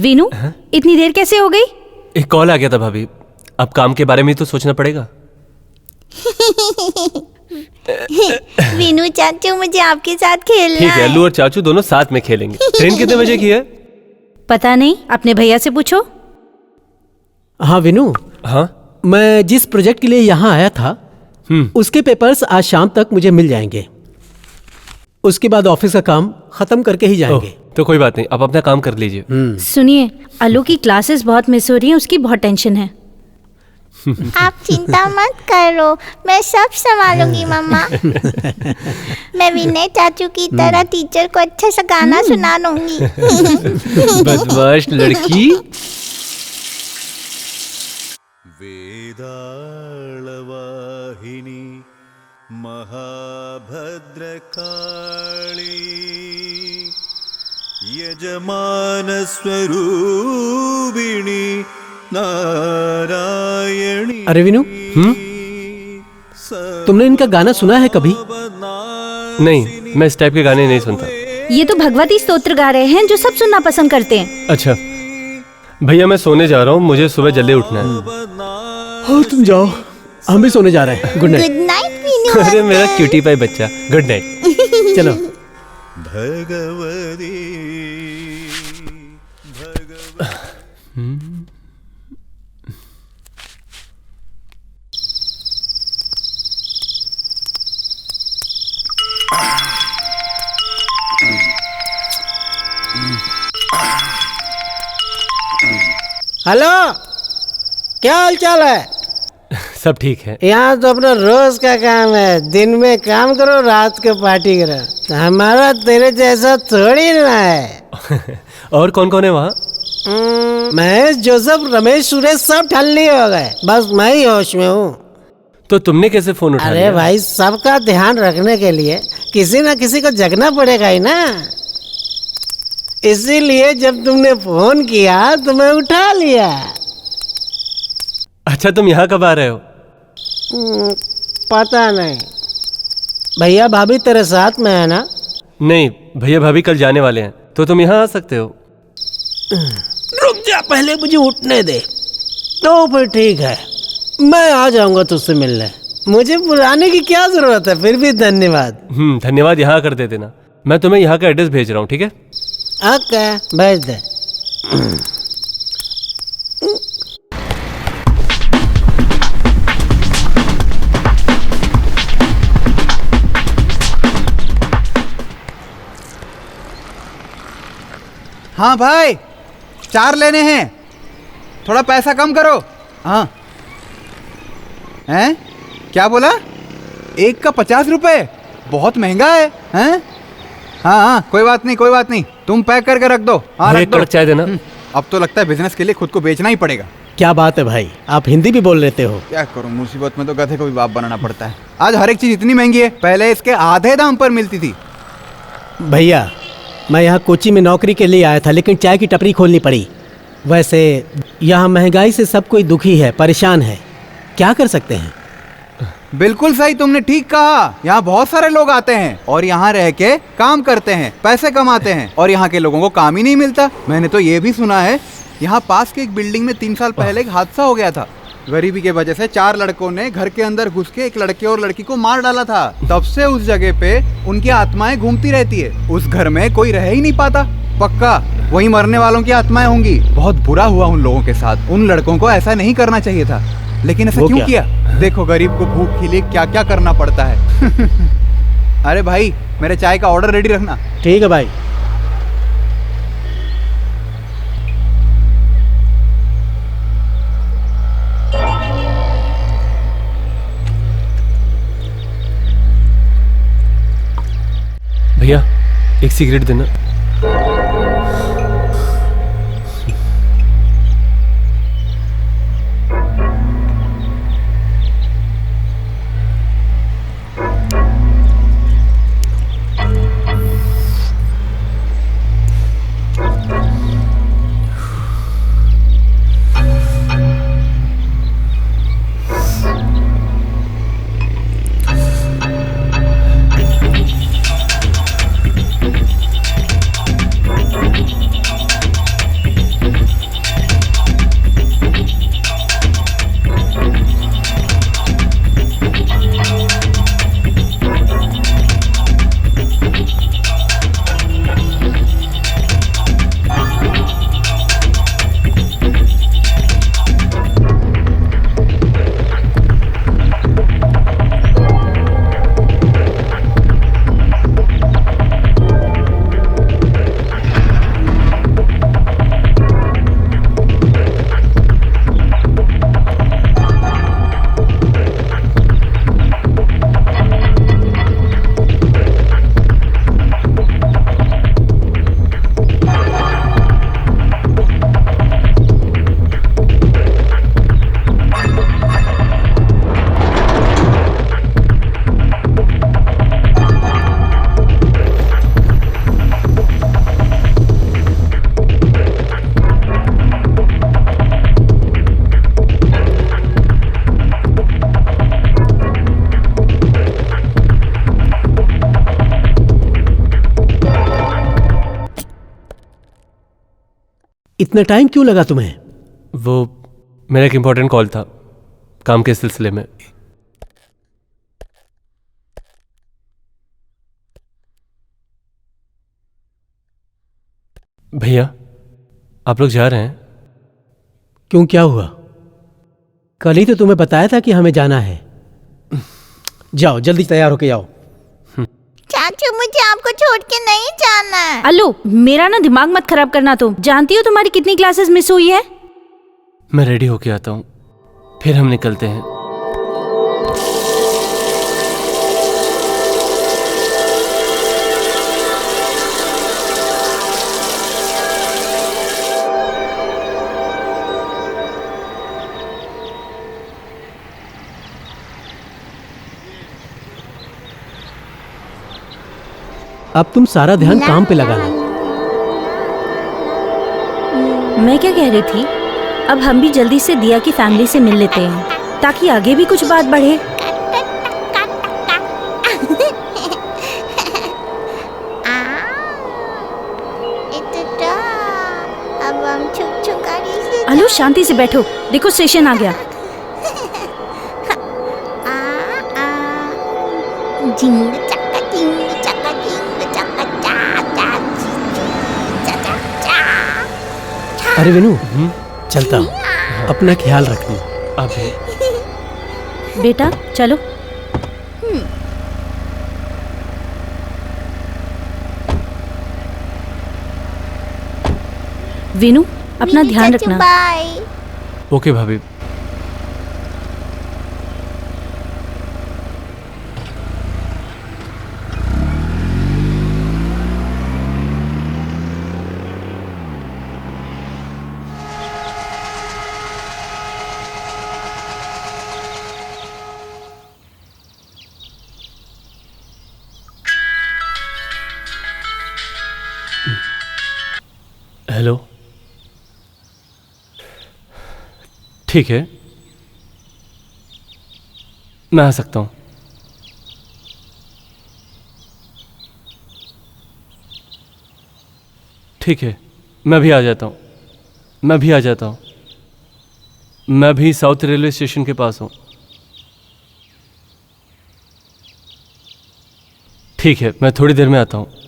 वीनू, इतनी देर कैसे हो गई? एक कॉल आ गया था भाभी, अब काम के बारे में तो सोचना पड़ेगा। वीनू चाचू, मुझे आपके साथ खेलना ठीक है, अल्लू और चाचू दोनों साथ में खेलेंगे। ट्रेन कितने बजे की है? पता नहीं, अपने भैया से पूछो। हाँ विनू, हाँ मैं जिस प्रोजेक्ट के लिए यहाँ आया था उसके पेपर्स आज शाम तक मुझे मिल जाएंगे। उसके बाद ऑफिस का काम खत्म करके ही जाएंगे। तो कोई बात नहीं, आप अपना काम कर लीजिए। सुनिए, अल्लू की क्लासेस बहुत मिस हो रही हैं, उसकी बहुत टेंशन है। आप चिंता मत करो, मैं सब संभालूंगी मम्मा। मैं विनय चाचू की तरह टीचर को अच्छा सा गाना सुना दूंगी। बदमाश लड़की। वेदाळवाहिनी महाभद्रकाली यजमानस्वरूपिणी नारायणी। अरे विनू, तुमने इनका गाना सुना है कभी? नहीं, मैं इस टाइप के गाने नहीं सुनता। ये तो भगवती स्तोत्र गा रहे हैं जो सब सुनना पसंद करते हैं। अच्छा भैया, मैं सोने जा रहा हूँ, मुझे सुबह जल्दी उठना है। हाँ तुम जाओ, हम भी सोने जा रहे हैं। Good night. Good night Veenu. अरे मेरा क्यूटी पाई बच्चा, गुड नाइट। चलो। भगवती हेलो, क्या हाल चाल है? सब ठीक है। यहाँ तो अपना रोज का काम है, दिन में काम करो, रात को पार्टी करो। हमारा तेरे जैसा थोड़ी ना है। और कौन कौन है वहाँ? महेश, जोसेफ, रमेश, सुरेश सब ठल्ली हो गए, बस मैं ही होश में हूँ। तो तुमने कैसे फोन उठा लिया? अरे भाई, सबका ध्यान रखने के लिए किसी ना किसी को जगना पड़ेगा ही ना, इसीलिए जब तुमने फोन किया तो मैं उठा लिया। अच्छा, तुम यहाँ कब आ रहे हो? पता नहीं। भैया भाभी तेरे साथ में है ना? नहीं, भैया भाभी कल जाने वाले हैं, तो तुम यहाँ आ सकते हो। रुक जा, पहले मुझे उठने दे। तो फिर ठीक है, मैं आ जाऊंगा तुझसे मिलने। मुझे बुलाने की क्या जरूरत है, फिर भी धन्यवाद। धन्यवाद यहाँ कर देते ना, मैं तुम्हें यहाँ का एड्रेस भेज रहा हूँ, ठीक है? ओके, भेज दे। हाँ भाई, 4 लेने हैं, थोड़ा पैसा कम करो। हाँ। हैं? क्या बोला? एक का 50 रुपए? बहुत महंगा है। हैं? हाँ हाँ, कोई बात नहीं, कोई बात नहीं, तुम पैक करके रख दो। हाँ, एक कड़क चाय देना। अब तो लगता है बिजनेस के लिए खुद को बेचना ही पड़ेगा। क्या बात है भाई, आप हिंदी भी बोल लेते हो। क्या करूं, मुसीबत में तो गधे को भी बाप बनाना पड़ता है। आज हर एक चीज इतनी महंगी है, पहले इसके आधे दाम पर मिलती थी। भैया, मैं यहाँ कोची में नौकरी के लिए आया था, लेकिन चाय की टपरी खोलनी पड़ी। वैसे यहाँ महंगाई से सब कोई दुखी है, परेशान है, क्या कर सकते हैं? बिल्कुल सही, तुमने ठीक कहा। यहाँ बहुत सारे लोग आते हैं और यहाँ रह के काम करते हैं, पैसे कमाते हैं, और यहाँ के लोगों को काम ही नहीं मिलता। मैंने तो ये भी सुना है, यहाँ पास के एक बिल्डिंग में 3 साल पहले एक हादसा हो गया था। गरीबी के वजह से 4 लड़कों ने घर के अंदर घुस के एक लड़के और लड़की को मार डाला था। तब से उस जगह पे उनकी आत्माएं घूमती रहती है। उस घर में कोई रह ही नहीं पाता। पक्का वही मरने वालों की आत्माएं होंगी। बहुत बुरा हुआ उन लोगों के साथ। उन लड़कों को ऐसा नहीं करना चाहिए था, लेकिन ऐसा क्यों किया? देखो गरीब को भूख के लिए क्या क्या करना पड़ता है। अरे भाई, मेरे चाय का ऑर्डर रेडी रखना। ठीक है भाई। भैया, एक सिगरेट देना। इतना टाइम क्यों लगा तुम्हें? वो मेरा एक इम्पोर्टेंट कॉल था काम के सिलसिले में। भैया आप लोग जा रहे हैं? क्यों, क्या हुआ? कल ही तो तुम्हें बताया था कि हमें जाना है। जाओ जल्दी तैयार होके जाओ। चाचू मुझे आपको छोड़ के नहीं जाना है। अल्लू मेरा ना दिमाग मत खराब करना। तुम जानती हो तुम्हारी कितनी क्लासेस मिस हुई है? मैं रेडी होके आता हूँ, फिर हम निकलते हैं। अब तुम सारा ध्यान काम पे लगाना। मैं क्या कह रही थी, अब हम भी जल्दी से दिया की फैमिली से मिल लेते हैं ताकि आगे भी कुछ बात बढ़े। अब हम छुक छुक गाड़ी से अनु शांति से बैठो, देखो स्टेशन आ गया। जिंग चक्का जिंग चक्का जिंग चक्का चा चा चा चा चा। अरे विनू चलता हूँ, अपना ख्याल रखना। अभी बेटा चलो। विनू अपना ध्यान रखना। बाय। ओके भाभी। हेलो, ठीक है मैं आ सकता हूँ। ठीक है मैं भी आ जाता हूँ। मैं भी साउथ रेलवे स्टेशन के पास हूँ। ठीक है मैं थोड़ी देर में आता हूँ।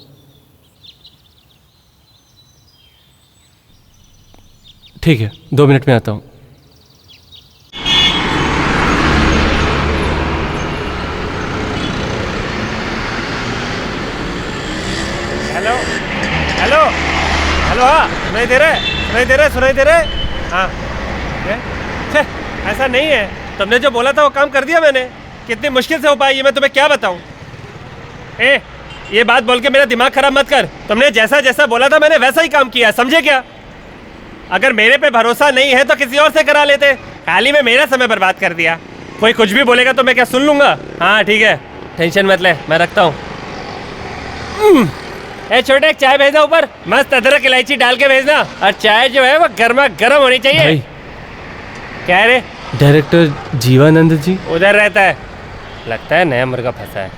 ठीक है 2 मिनट में आता हूँ। Hello hello hello. हाँ सुनाई दे रहे। हाँ ऐसा नहीं है, तुमने जो बोला था वो काम कर दिया मैंने। कितनी मुश्किल से हो पाई ये मैं तुम्हें क्या बताऊँ। ये बात बोल के मेरा दिमाग खराब मत कर। तुमने जैसा जैसा बोला था मैंने वैसा ही काम किया, समझे क्या? अगर मेरे पे भरोसा नहीं है तो किसी और से करा लेते। हाल ही में मेरा समय बर्बाद कर दिया। कोई कुछ भी बोलेगा तो मैं क्या सुन लूंगा? हाँ ठीक है टेंशन मत ले, मैं रखता हूँ। छोटे एक चाय भेजना ऊपर, मस्त अदरक इलायची डाल के भेजना। और चाय जो है वो गर्मा गर्म होनी चाहिए। भाई, क्या है रे? डायरेक्टर जीवानंद जी उधर रहता है, लगता है नया मुर्गा फंसा है।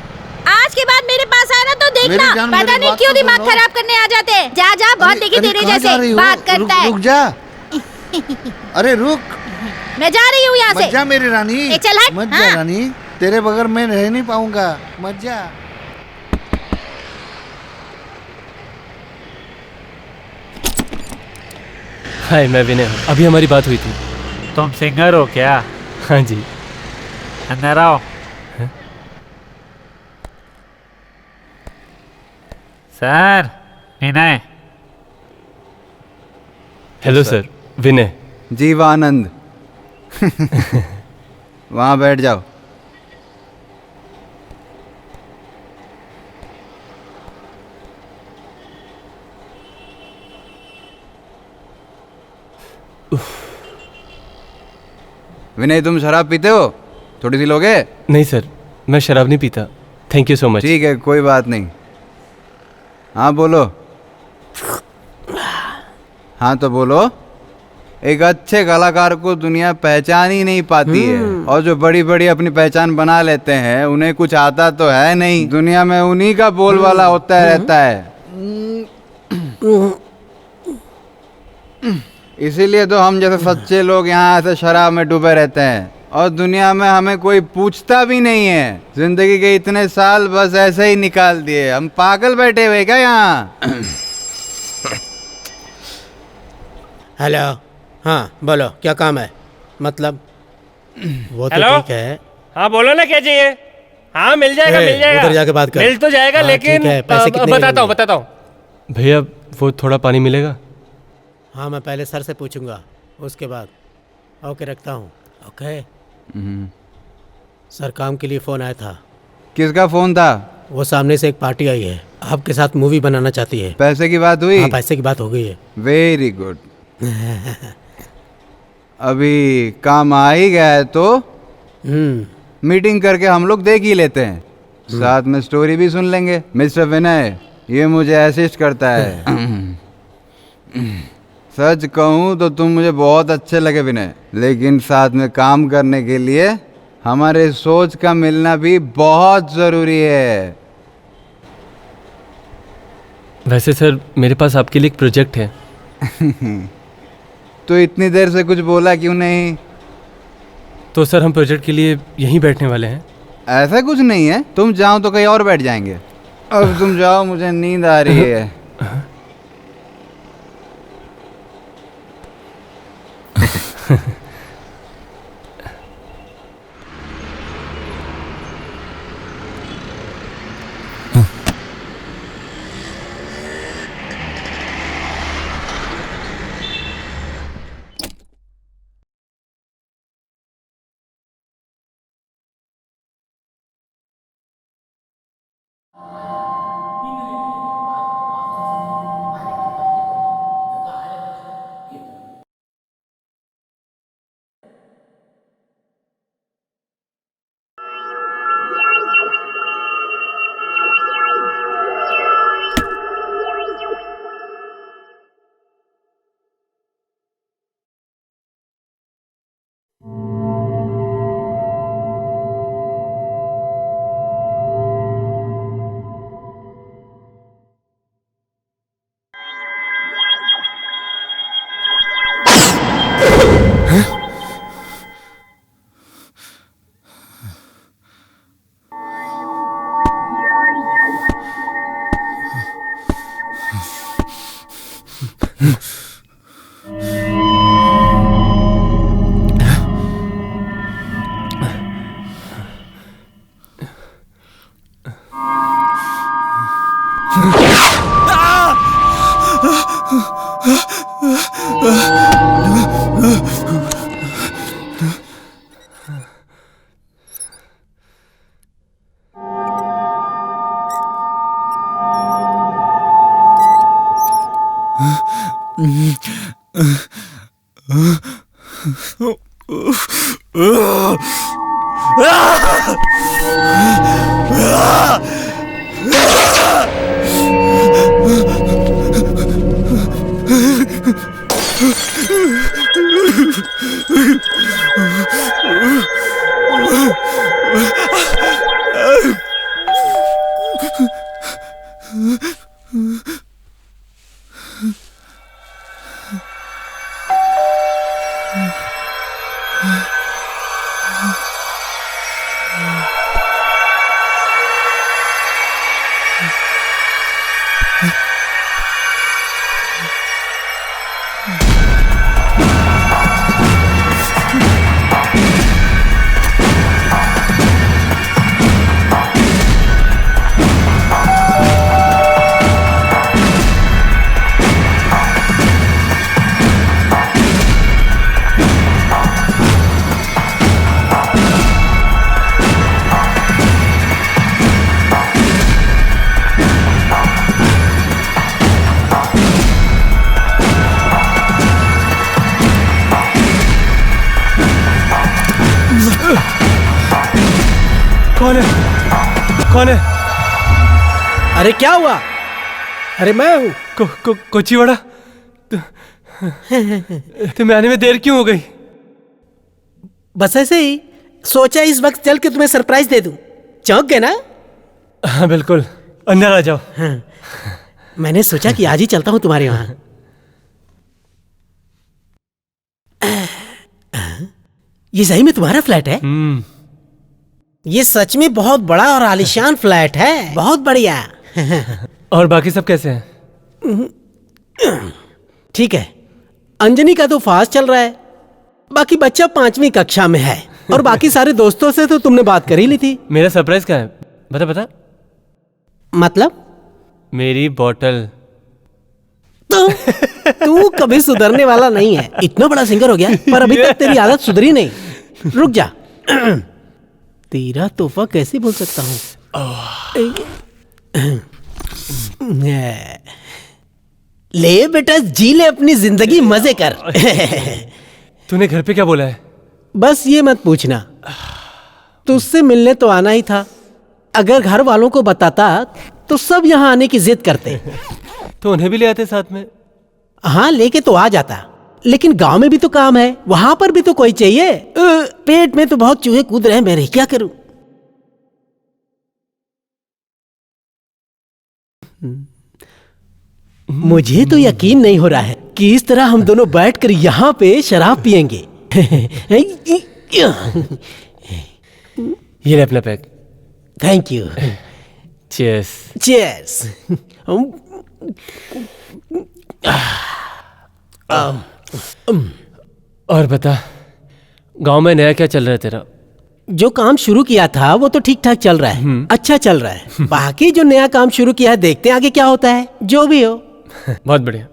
आज के बाद मेरे पास आए ना तो देखना, पता नहीं क्यों दिमाग खराब करने आ जाते हैं। जा जा बहुत देखी तेरे जैसे बात करता है। रुक जा। अरे रुक, मैं जा रही हूँ यहाँ से। मत जा मेरी रानी। चल हट। मत जा रानी, तेरे बगैर मैं रह नहीं पाऊंगा। मत जा। हाय मैं विनय हूँ। अभी हमारी बात हुई थी। तुम सिंगर हो क्या? हाँ जी। अंदर आओ। सर विनय। हेलो सर, विनय। जीवानंद। वहाँ बैठ जाओ। विनय तुम शराब पीते हो? थोड़ी सी लोगे? नहीं सर, मैं शराब नहीं पीता। Thank you so much. ठीक है कोई बात नहीं। हाँ बोलो। हाँ तो बोलो। एक अच्छे कलाकार को दुनिया पहचान ही नहीं पाती है, और जो बड़ी बड़ी अपनी पहचान बना लेते हैं उन्हें कुछ आता तो है नहीं। दुनिया में उन्हीं का बोलबाला होता रहता है। इसीलिए तो हम जैसे सच्चे लोग यहाँ ऐसे शराब में डूबे रहते हैं और दुनिया में हमें कोई पूछता भी नहीं है। जिंदगी के इतने साल बस ऐसे ही निकाल दिए। हम पागल बैठे हुए क्या यहाँ? हेलो, हाँ बोलो, क्या काम है? मतलब वो तो हेलो? ठीक है। हाँ बोलो ना, क्या चाहिए? हाँ मिल जाएगा, मिल जाएगा। उधर जाके बात कर। मिल तो जाएगा, हाँ, लेकिन ठीक है, पैसे कितने बताता हूँ। भैया वो थोड़ा पानी मिलेगा? हाँ मैं पहले सर से पूछूंगा, उसके बाद। ओके रखता हूँ। ओके सर, काम के लिए फ़ोन आया था। किसका फोन था? वो सामने से एक पार्टी आई है, आपके साथ मूवी बनाना चाहती है। पैसे की बात हुई? हाँ पैसे की बात हो गई है। Very good. अभी काम आ ही गया है तो मीटिंग करके हम लोग देख ही लेते हैं, साथ में स्टोरी भी सुन लेंगे। मिस्टर विनय ये मुझे असिस्ट करता है। सच कहूँ तो तुम मुझे बहुत अच्छे लगे विनय, लेकिन साथ में काम करने के लिए हमारे सोच का मिलना भी बहुत ज़रूरी है। वैसे सर मेरे पास आपके लिए एक प्रोजेक्ट है। तो इतनी देर से कुछ बोला क्यों नहीं? तो सर हम प्रोजेक्ट के लिए यहीं बैठने वाले हैं। ऐसा कुछ नहीं है, तुम जाओ तो कहीं और बैठ जाएंगे। अब तुम जाओ, मुझे नींद आ रही है। कौन है? कौन है? अरे क्या हुआ? अरे मैं हूँ। कोचीवाड़ा। तुम्हें आने में देर क्यों हो गई? बस ऐसे ही सोचा इस वक्त चल के तुम्हें सरप्राइज दे दूं। चौंक गए ना? हाँ बिल्कुल, अंदर आ जाओ। हाँ, मैंने सोचा कि आज ही चलता हूँ तुम्हारे वहाँ। ये सही में तुम्हारा फ्लैट है? ये सच में बहुत बड़ा और आलीशान फ्लैट है, बहुत बढ़िया। और बाकी सब कैसे हैं? ठीक है, अंजनी का तो फास्ट चल रहा है, बाकी बच्चा 5वीं कक्षा में है, और बाकी सारे दोस्तों से तो तुमने बात कर ही ली थी। मेरा सरप्राइज क्या है बता? मतलब? मेरी बॉटल। तू कभी सुधरने वाला नहीं है। इतना बड़ा सिंगर हो गया पर अभी तक तेरी आदत सुधरी नहीं। रुक जा, तेरा तोहफा कैसे भूल सकता हूँ। ले बेटा, जी ले अपनी जिंदगी, मजे कर। तूने घर पे क्या बोला है? बस ये मत पूछना, तुझसे मिलने तो आना ही था। अगर घर वालों को बताता तो सब यहाँ आने की जिद करते। तो उन्हें भी ले आते साथ में। हाँ, लेके तो आ जाता, लेकिन गांव में भी तो काम है, वहां पर भी तो कोई चाहिए। पेट में तो बहुत चूहे कूद रहे हैं मेरे, क्या करूं? मुझे तो यकीन नहीं हो रहा है कि इस तरह हम दोनों बैठकर यहाँ पे शराब पियेंगे। ये ले अपना pack. Thank you. Cheers. Cheers. और बता, गांव में नया क्या चल रहा है तेरा? जो काम शुरू किया था वो तो ठीक ठाक चल रहा है, अच्छा चल रहा है। बाकी जो नया काम शुरू किया है, देखते हैं आगे क्या होता है, जो भी हो। बहुत बढ़िया।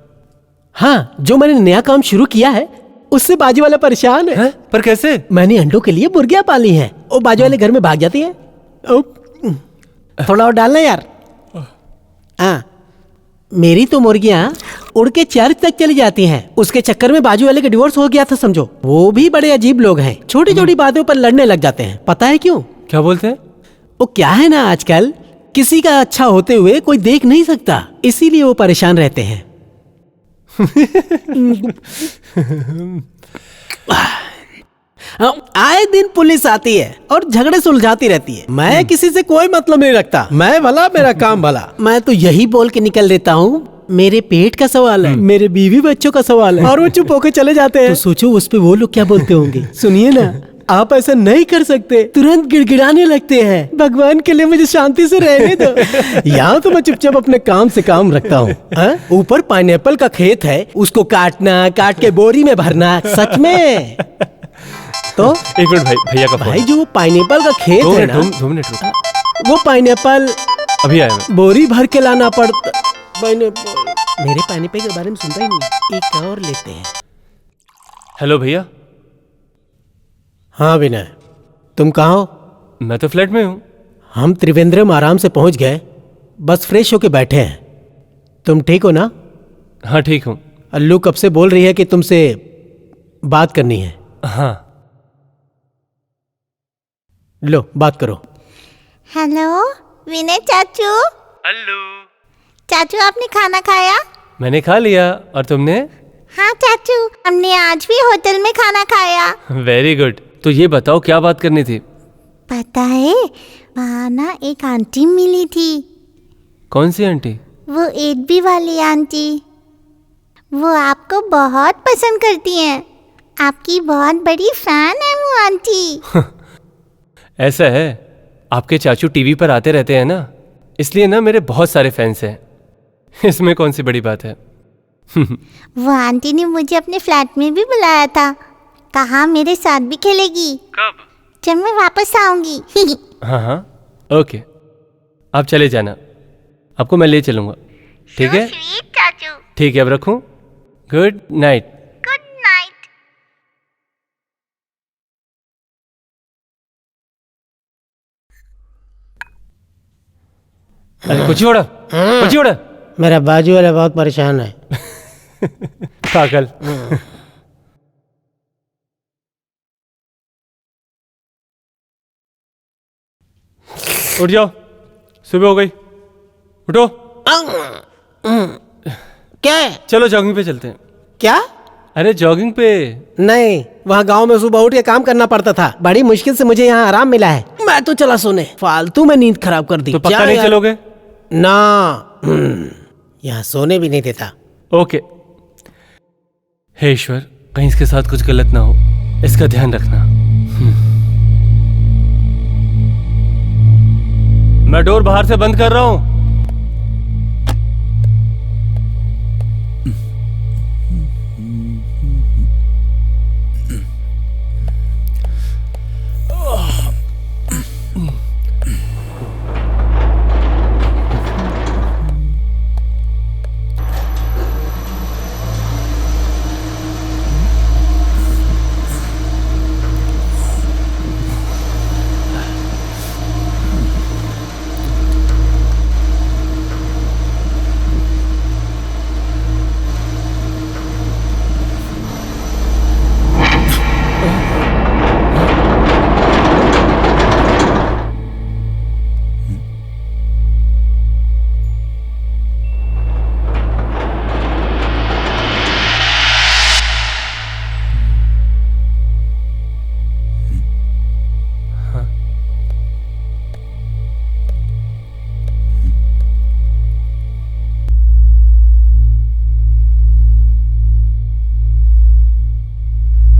हाँ, जो मैंने नया काम शुरू किया है उससे बाजू वाला परेशान है। पर कैसे? मैंने अंडों के लिए मुर्गियां पाली हैं, वो बाजू वाले घर में भाग जाती हैं। थोड़ा और डालना यार। हाँ, मेरी तो मुर्गियां उड़ के चर्च तक चली जाती हैं। उसके चक्कर में बाजू वाले का डिवोर्स हो गया था समझो। वो भी बड़े अजीब लोग हैं, छोटी छोटी बातों पर लड़ने लग जाते हैं। पता है क्यों? क्या बोलते हैं? वो क्या है ना, आजकल किसी का अच्छा होते हुए कोई देख नहीं सकता, इसीलिए वो परेशान रहते हैं। आए दिन पुलिस आती है और झगड़े सुलझाती रहती है। मैं किसी से कोई मतलब नहीं रखता, मैं भला मेरा काम भला। मैं तो यही बोल के निकल देता हूँ, मेरे पेट का सवाल है, मेरे बीवी बच्चों का सवाल है, और वो चुप होकर चले जाते हैं। तो सोचो उस पे वो लोग क्या बोलते होंगे। सुनिए ना, आप ऐसा नहीं कर सकते, तुरंत गिड़गिड़ाने लगते हैं। भगवान के लिए मुझे शांति से रहने दो। यहाँ तो मैं चुपचाप अपने काम से काम रखता हूँ। ऊपर पाइनएप्पल का खेत है, उसको काटना, काट के बोरी में भरना, सच में। तो एक मिनट भैया का भाई, जो पाइनएप्पल का खेत है ना, 2 मिनट रुक। वो पाइनएप्पल अभी आया मैं। बोरी भर के लाना पड़ता। पाइनएप्पल, मेरे पाइनएप्पल के बारे में सुनता ही नहीं। एक और लेते हैं। हेलो भैया। हाँ विनय, तुम कहाँ हो? मैं तो फ्लैट में हूँ। हम त्रिवेंद्रम आराम से पहुंच गए, बस फ्रेश होके बैठे हैं। तुम ठीक हो ना? हाँ ठीक हूँ। अल्लू कब से बोल रही है कि तुमसे बात करनी है। हाँ, लो बात करो। हेलो विनय चाचू। हेलो चाचू, आपने खाना खाया? मैंने खा लिया, और तुमने? हाँ चाचू, हमने आज भी होटल में खाना खाया। Very good. तो ये बताओ क्या बात करनी थी? पता है, वहाँ ना एक आंटी मिली थी। कौन सी आंटी? वो 8B वाली आंटी। वो आपको बहुत पसंद करती हैं, आपकी बहुत बड़ी फैन है वो आंटी। ऐसा है, आपके चाचू टीवी पर आते रहते हैं ना, इसलिए ना मेरे बहुत सारे फैंस हैं। इसमें कौन सी बड़ी बात है? वो आंटी ने मुझे अपने फ्लैट में भी बुलाया था, कहा मेरे साथ भी खेलेगी। कब? जब मैं वापस आऊंगी। हाँ हाँ, ओके। आप चले जाना, आपको मैं ले चलूँगा, ठीक है? चाचू। ठीक है, अब रखूँ। Good night. Good night. अरे कुछ छोड़ा, कुछ छोड़ा। मेरा बाजू वाला बहुत परेशान है। पागल। उठ जाओ, सुबह हो गई, उठो। क्या है? चलो जॉगिंग पे चलते हैं। क्या? अरे जॉगिंग पे। नहीं, वहाँ गांव में सुबह उठ के काम करना पड़ता था, बड़ी मुश्किल से मुझे यहाँ आराम मिला है। मैं तो चला सोने, फालतू में नींद खराब कर दी। तो पक्का नहीं चलोगे? ना, यहाँ सोने भी नहीं देता। ओके। हे ईश्वर, कहीं इसके साथ कुछ गलत ना हो, इसका ध्यान रखना। मैं डोर बाहर से बंद कर रहा हूँ।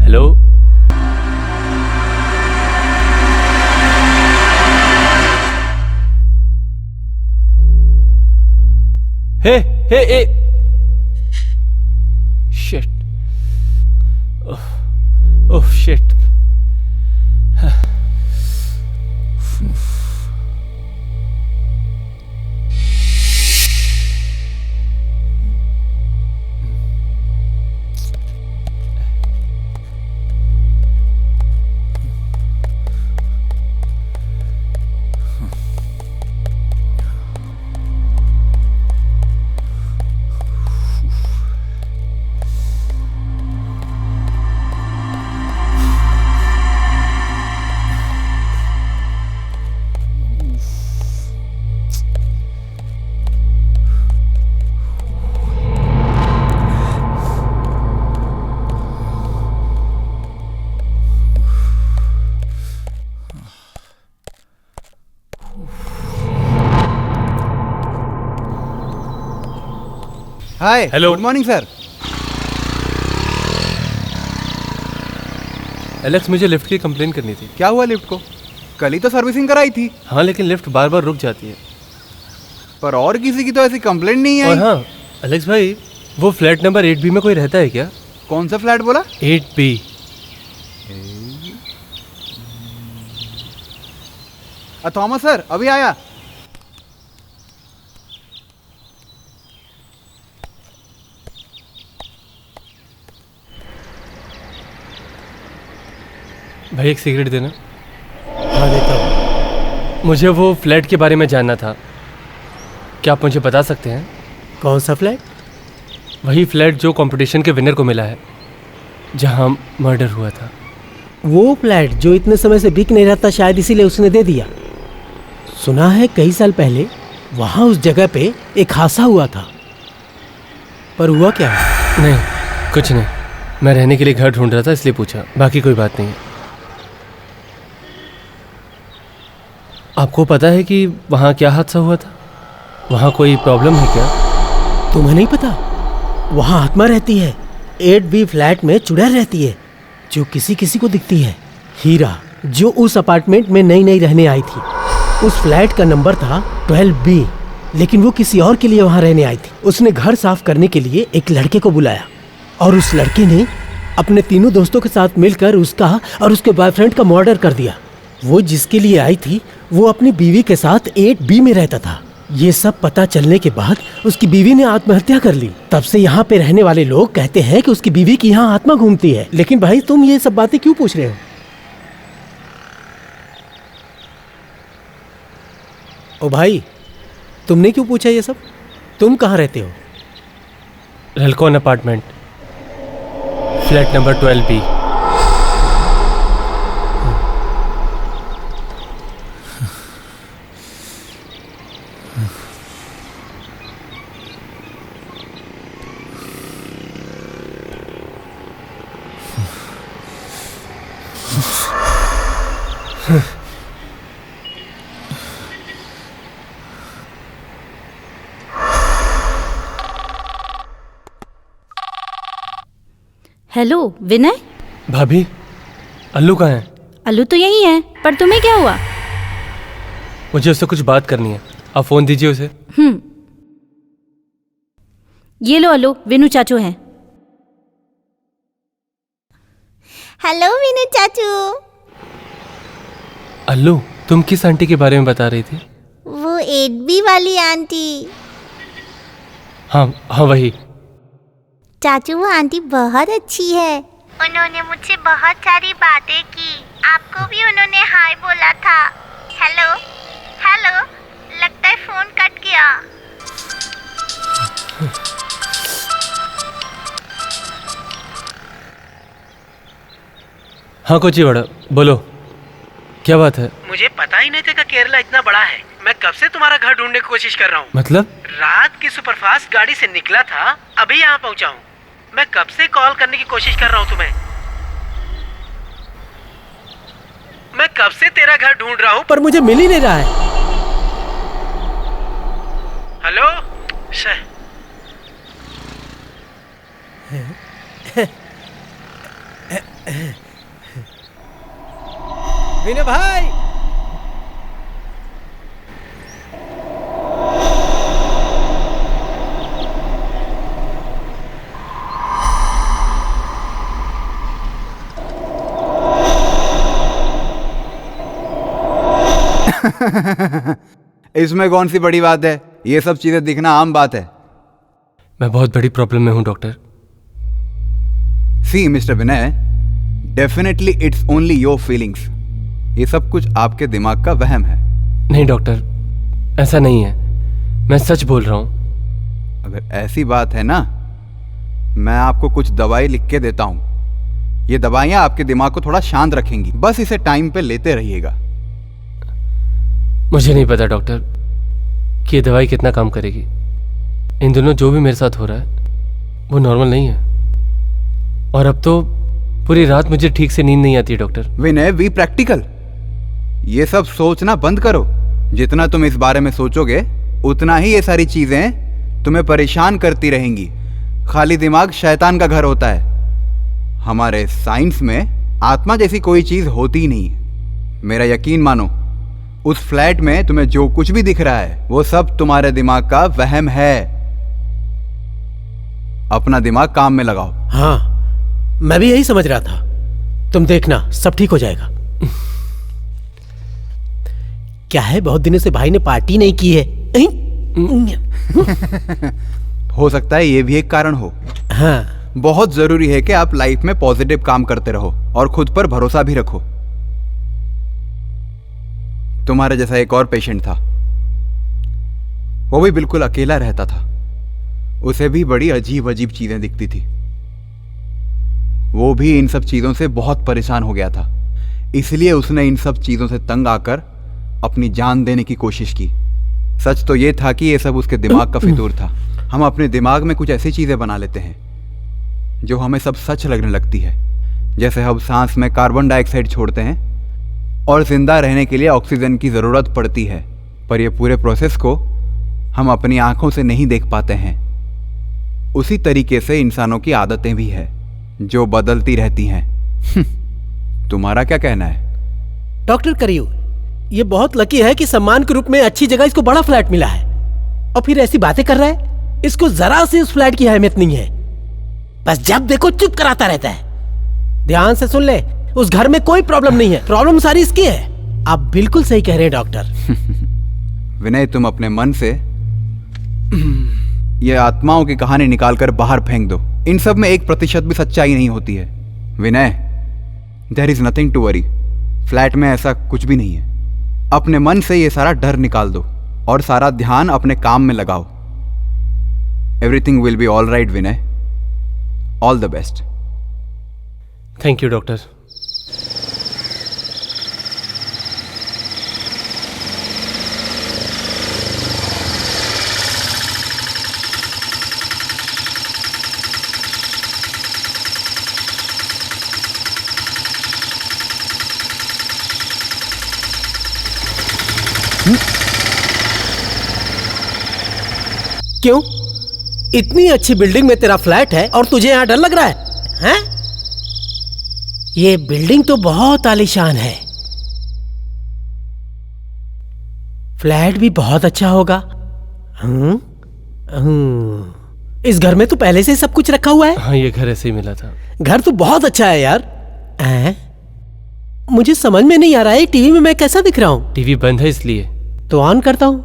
Hello, hey hey hey, shit, oh shit. Hi, hello, good morning sir. Alex, मुझे लिफ्ट की कंप्लेन करनी थी। क्या हुआ लिफ्ट को? कल ही तो सर्विसिंग कराई थी। हाँ, लेकिन लिफ्ट बार बार रुक जाती है। पर और किसी की तो ऐसी कंप्लेंट नहीं आई। और हाँ एलेक्स भाई, वो फ्लैट नंबर 8B में कोई रहता है क्या? कौन सा फ्लैट बोला? 8B। थॉमस सर अभी आया। भाई एक सिगरेट देना। हाँ देता हूँ। मुझे वो फ्लैट के बारे में जानना था, क्या आप मुझे बता सकते हैं? कौन सा फ्लैट? वही फ्लैट जो कंपटीशन के विनर को मिला है, जहाँ मर्डर हुआ था। वो फ्लैट जो इतने समय से बिक नहीं रहा था, शायद इसीलिए उसने दे दिया। सुना है कई साल पहले वहाँ उस जगह पे एक हादसा हुआ था, पर हुआ क्या है? नहीं, कुछ नहीं। मैं रहने के लिए घर ढूंढ रहा था इसलिए पूछा, बाकी कोई बात नहीं। आपको पता है कि वहाँ क्या हादसा हुआ था? वहाँ कोई प्रॉब्लम है क्या? तुम्हें नहीं पता? वहाँ आत्मा रहती है। 8B फ्लैट में चुड़ैल रहती है जो किसी किसी को दिखती है। हीरा जो उस अपार्टमेंट में नई नई रहने आई थी, उस फ्लैट का नंबर था 12B, लेकिन वो किसी और के लिए वहाँ रहने आई थी। उसने घर साफ करने के लिए एक लड़के को बुलाया और उस लड़के ने अपने तीनों दोस्तों के साथ मिलकर उसका और उसके बॉयफ्रेंड का मर्डर कर दिया। वो जिसके लिए आई थी वो अपनी बीवी के साथ 8B में रहता था। ये सब पता चलने के बाद उसकी बीवी ने आत्महत्या कर ली। तब से यहाँ पे रहने वाले लोग कहते हैं कि उसकी बीवी की यहाँ आत्मा घूमती है। लेकिन भाई तुम ये सब बातें क्यों पूछ रहे हो? ओ भाई, तुमने क्यों पूछा ये सब? तुम कहाँ रहते हो? Relcon apartment, flat number 12B। Hello Vinay. भाभी, अल्लू कहाँ है? अल्लू तो यही है, पर तुम्हें क्या हुआ? मुझे उससे कुछ बात करनी है, आप फोन दीजिए उसे। ये लो अलो, विनू चाचू हैं। हेलो विनू चाचू। अल्लू, तुम किस आंटी के बारे में बता रही थी? वो 8B वाली आंटी। हाँ हाँ वही। चाचू वो आंटी बहुत अच्छी है। उन्होंने मुझसे बहुत सारी बातें की। आपको भी उन्होंने हाय बोला था। हेलो हेलो, लगता है फोन कट गया। हाँ कोची बड़ा, बोलो क्या बात है? मुझे पता ही नहीं था कि केरला इतना बड़ा है। मैं कब से तुम्हारा घर ढूंढने की कोशिश कर रहा हूँ। मतलब? रात की सुपरफास्ट गाड़ी से निकला था, अभी यहाँ पहुँचा हूँ। मैं कब से कॉल करने की कोशिश कर रहा हूँ तुम्हें। मैं कब से तेरा घर ढूंढ रहा हूँ, पर मुझे मिल ही नहीं रहा है। हेलो विनय भाई। इसमें कौन सी बड़ी बात है? ये सब चीजें दिखना आम बात है। मैं बहुत बड़ी प्रॉब्लम में हूँ doctor. See mister Vinay, definitely it's only your feelings. ये सब कुछ आपके दिमाग का वहम है। नहीं डॉक्टर, ऐसा नहीं है, मैं सच बोल रहा हूँ। अगर ऐसी बात है ना, मैं आपको कुछ दवाई लिख के देता हूँ। ये दवाइयाँ आपके दिमाग को थोड़ा शांत रखेंगी, बस इसे टाइम पे लेते रहिएगा। मुझे नहीं पता डॉक्टर कि ये दवाई कितना काम करेगी। इन दिनों जो भी मेरे साथ हो रहा है वो नॉर्मल नहीं है, और अब तो पूरी रात मुझे ठीक से नींद नहीं आती है डॉक्टर। Vinay, be practical. ये सब सोचना बंद करो। जितना तुम इस बारे में सोचोगे उतना ही ये सारी चीजें तुम्हें परेशान करती रहेंगी। खाली दिमाग शैतान का घर होता है। हमारे साइंस में आत्मा जैसी कोई चीज होती ही नहीं है। मेरा यकीन मानो, उस फ्लैट में तुम्हें जो कुछ भी दिख रहा है वो सब तुम्हारे दिमाग का वहम है। अपना दिमाग काम में लगाओ। हाँ, मैं भी यही समझ रहा था। तुम देखना, सब ठीक हो जाएगा। क्या है, बहुत दिनों से भाई ने पार्टी नहीं की है। हो सकता है ये भी एक कारण हो। हाँ, बहुत जरूरी है कि आप लाइफ में पॉजिटिव काम करते रहो और खुद पर भरोसा भी रखो। तुम्हारे जैसा एक और पेशेंट था, वो भी बिल्कुल अकेला रहता था। उसे भी बड़ी अजीब अजीब चीजें दिखती थी। वो भी इन सब चीजों से बहुत परेशान हो गया था, इसलिए उसने इन सब चीजों से तंग आकर अपनी जान देने की कोशिश की। सच तो ये था कि ये सब उसके दिमाग का फितूर था। हम अपने दिमाग में कुछ ऐसी चीजें बना लेते हैं जो हमें सब सच लगने लगती है। जैसे हम सांस में कार्बन डाइऑक्साइड छोड़ते हैं और जिंदा रहने के लिए ऑक्सीजन की ज़रूरत पड़ती है, पर यह पूरे प्रोसेस को हम अपनी आंखों से नहीं देख पाते हैं। उसी तरीके से इंसानों की आदतें भी है जो बदलती रहती हैं। तुम्हारा क्या कहना है? डॉक्टर करियो, ये बहुत लकी है कि सम्मान के रूप में अच्छी जगह इसको बड़ा फ्लैट मिला है, और फिर ऐसी बातें कर रहा है। इसको जरा सी उस फ्लैट की अहमियत नहीं है। बस जब देखो चुप कराता रहता है। ध्यान से सुन ले, उस घर में कोई प्रॉब्लम नहीं है, प्रॉब्लम सारी इसकी है। आप बिल्कुल सही कह रहे हैं डॉक्टर। विनय, तुम अपने मन से ये आत्माओं की कहानी निकालकर बाहर फेंक दो। इन सब में 1% भी सच्चाई नहीं होती है। Vinay, there is nothing to worry. Flat में ऐसा कुछ भी नहीं है। अपने मन से ये सारा डर निकाल दो और सारा ध्यान अपने काम में लगाओ। Everything will be all right Vinay. All the best. Thank you doctor. क्यों? इतनी अच्छी बिल्डिंग में तेरा फ्लैट है और तुझे यहाँ डर लग रहा है? हैं? ये बिल्डिंग तो बहुत आलीशान है। फ्लैट भी बहुत अच्छा होगा। इस घर में तो पहले से ही सब कुछ रखा हुआ है। हाँ, ये घर ऐसे ही मिला था। घर तो बहुत अच्छा है यार। मुझे समझ में नहीं आ रहा है टीवी में मैं कैसा दिख रहा हूँ। टीवी बंद है इसलिए। तो ऑन करता हूँ,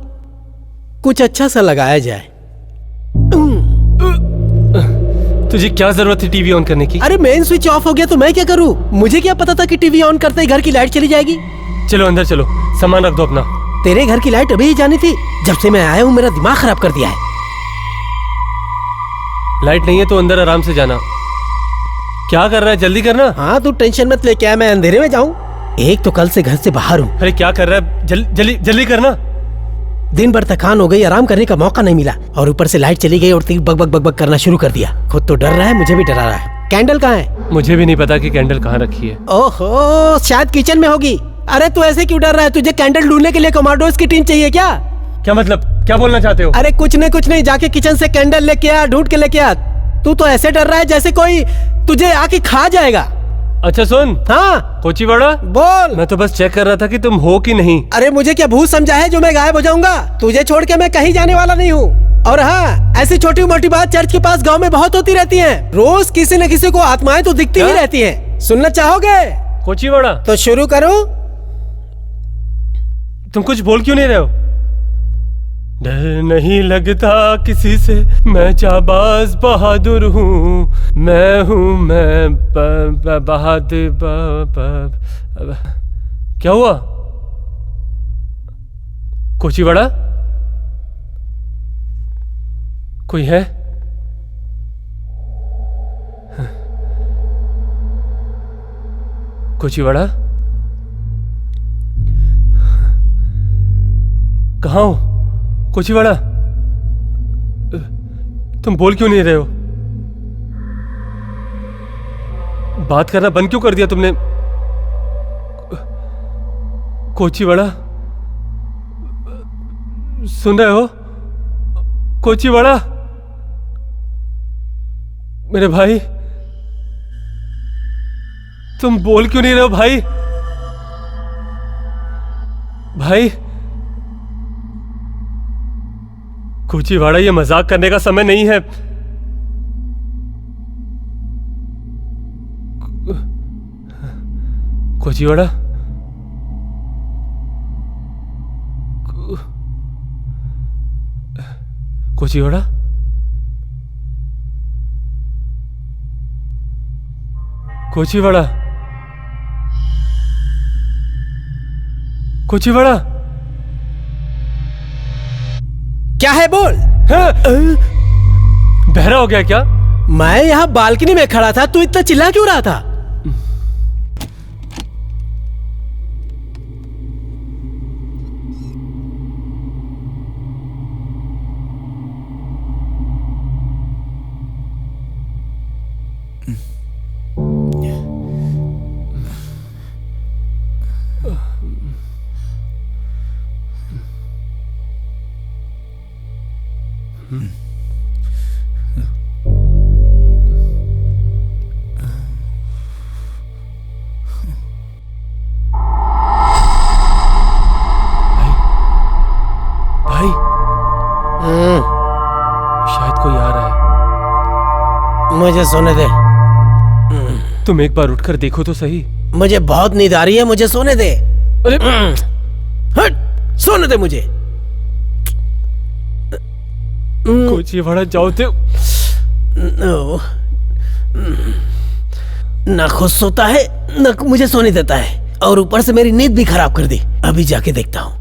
कुछ अच्छा सा लगाया जाए। तुझे क्या जरूरत थी टीवी ऑन करने की? अरे मेन स्विच ऑफ हो गया तो मैं क्या करूँ? मुझे क्या पता था कि टीवी ऑन करते ही घर की लाइट चली जाएगी। चलो अंदर चलो, सामान रख दो अपना। तेरे घर की लाइट अभी ही जानी थी। जब से मैं आया हूँ मेरा दिमाग खराब कर दिया है। लाइट नहीं है तो अंदर आराम से जाना। क्या कर रहा है, जल्दी करना। हाँ तू टेंशन मत ले, क्या मैं अंधेरे में जाऊँ? एक तो कल से घर से बाहर हूँ। अरे क्या कर रहा है, जल्दी करना। दिन भर थकान हो गई, आराम करने का मौका नहीं मिला और ऊपर से लाइट चली गई और तीर बक बक करना शुरू कर दिया। खुद तो डर रहा है, मुझे भी डरा रहा है। कैंडल कहाँ है? मुझे भी नहीं पता कि कैंडल कहाँ रखी है। ओहो, शायद किचन में होगी। अरे तू ऐसे क्यों डर रहा है? तुझे कैंडल ढूंढने के लिए कमांडोज की टीम चाहिए क्या? क्या मतलब, क्या बोलना चाहते हो? अरे कुछ नहीं, जाके किचन से कैंडल लेके आ, ढूंढ के लेके आ। तू तो ऐसे डर रहा है जैसे कोई तुझे आके खा जाएगा। अच्छा सुन। हाँ कोचीवाड़ा, बोल। मैं तो बस चेक कर रहा था कि तुम हो कि नहीं। अरे मुझे क्या भूत समझा है जो मैं गायब हो जाऊंगा? तुझे छोड़ के मैं कहीं जाने वाला नहीं हूँ। और हाँ, ऐसी छोटी मोटी बात चर्च के पास गांव में बहुत होती रहती हैं। रोज किसी न किसी को आत्माएं तो दिखती ही रहती हैं। सुनना चाहोगे? कोचीवाड़ा, तो शुरू करूँ? तुम कुछ बोल क्यों नहीं रहे हो? डर नहीं लगता किसी से, मैं जाबाज बहादुर हूँ। मैं बहादुर। क्या हुआ कोचीवाड़ा? कोई है? कोचीवाड़ा, कहाँ हो कोचीवाड़ा? तुम बोल क्यों नहीं रहे हो? बात करना बंद क्यों कर दिया तुमने? कोचीवाड़ा, सुन रहे हो? कोचीवाड़ा, मेरे भाई, तुम बोल क्यों नहीं रहे हो भाई? भाई कोचीवाड़ा, ये मजाक करने का समय नहीं है। कोचीवाड़ा, कोचीवाड़ा, कोचीवाड़ा, कोचीवाड़ा, क्या है बोल? बहरा हो गया क्या? मैं यहाँ बालकनी में खड़ा था, तू इतना चिल्ला क्यों रहा था? भाई, शायद कोई आ रहा है। मुझे सोने दे। तुम एक बार उठकर देखो तो सही। मुझे बहुत नींद आ रही है, मुझे सोने दे। अरे हट, सोने दे मुझे। कोचीवाड़ा, जाओ तो। ना खुद सोता है ना मुझे सोने देता है, और ऊपर से मेरी नींद भी खराब कर दी। अभी जाके देखता हूँ।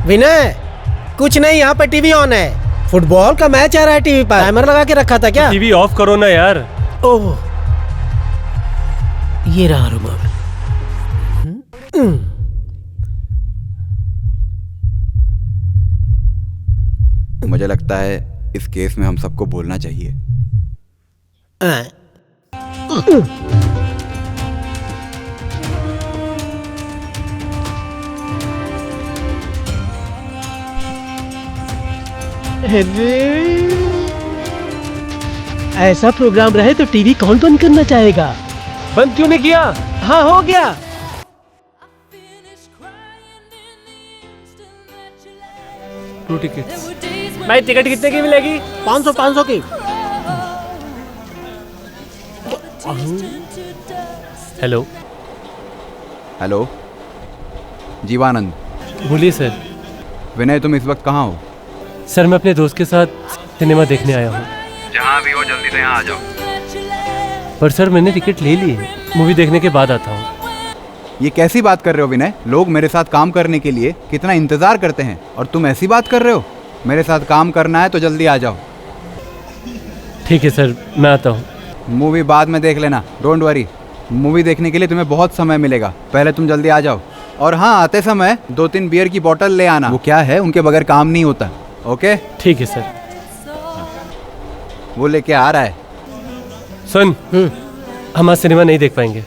विनय, कुछ नहीं, यहाँ पे टीवी ऑन है। फुटबॉल का मैच आ रहा है टीवी पर। टाइमर लगा के रखा था क्या? टीवी ऑफ करो ना यार। ओह, ये रहा रिमोट। मुझे लगता है इस केस में हम सबको बोलना चाहिए। ऐसा प्रोग्राम रहे तो टीवी कौन बंद करना चाहेगा? बंद क्यों नहीं किया? हाँ, हो गया। Two tickets. भाई टिकट कितने की मिलेगी? 500 की। हेलो। हेलो जीवानंद। बोलिए सर। विनय, तुम इस वक्त कहाँ हो? सर मैं अपने दोस्त के साथ सिनेमा देखने आया हूँ। जहाँ भी हो जल्दी से यहाँ आ जाओ। पर सर मैंने टिकट ले ली है, मूवी देखने के बाद आता हूँ। ये कैसी बात कर रहे हो विनय? लोग मेरे साथ काम करने के लिए कितना इंतजार करते हैं और तुम ऐसी बात कर रहे हो? मेरे साथ काम करना है तो जल्दी आ जाओ। ठीक है सर, मैं आता हूँ। मूवी बाद में देख लेना, डोंट वरी। मूवी देखने के लिए तुम्हें बहुत समय मिलेगा, पहले तुम जल्दी आ जाओ। और हाँ, आते समय 2-3 बियर की बोतल ले आना। वो क्या है, उनके बगैर काम नहीं होता। ओके? ठीक है सर। वो लेके आ रहा है। सुन, हम आज सिनेमा नहीं देख पाएंगे।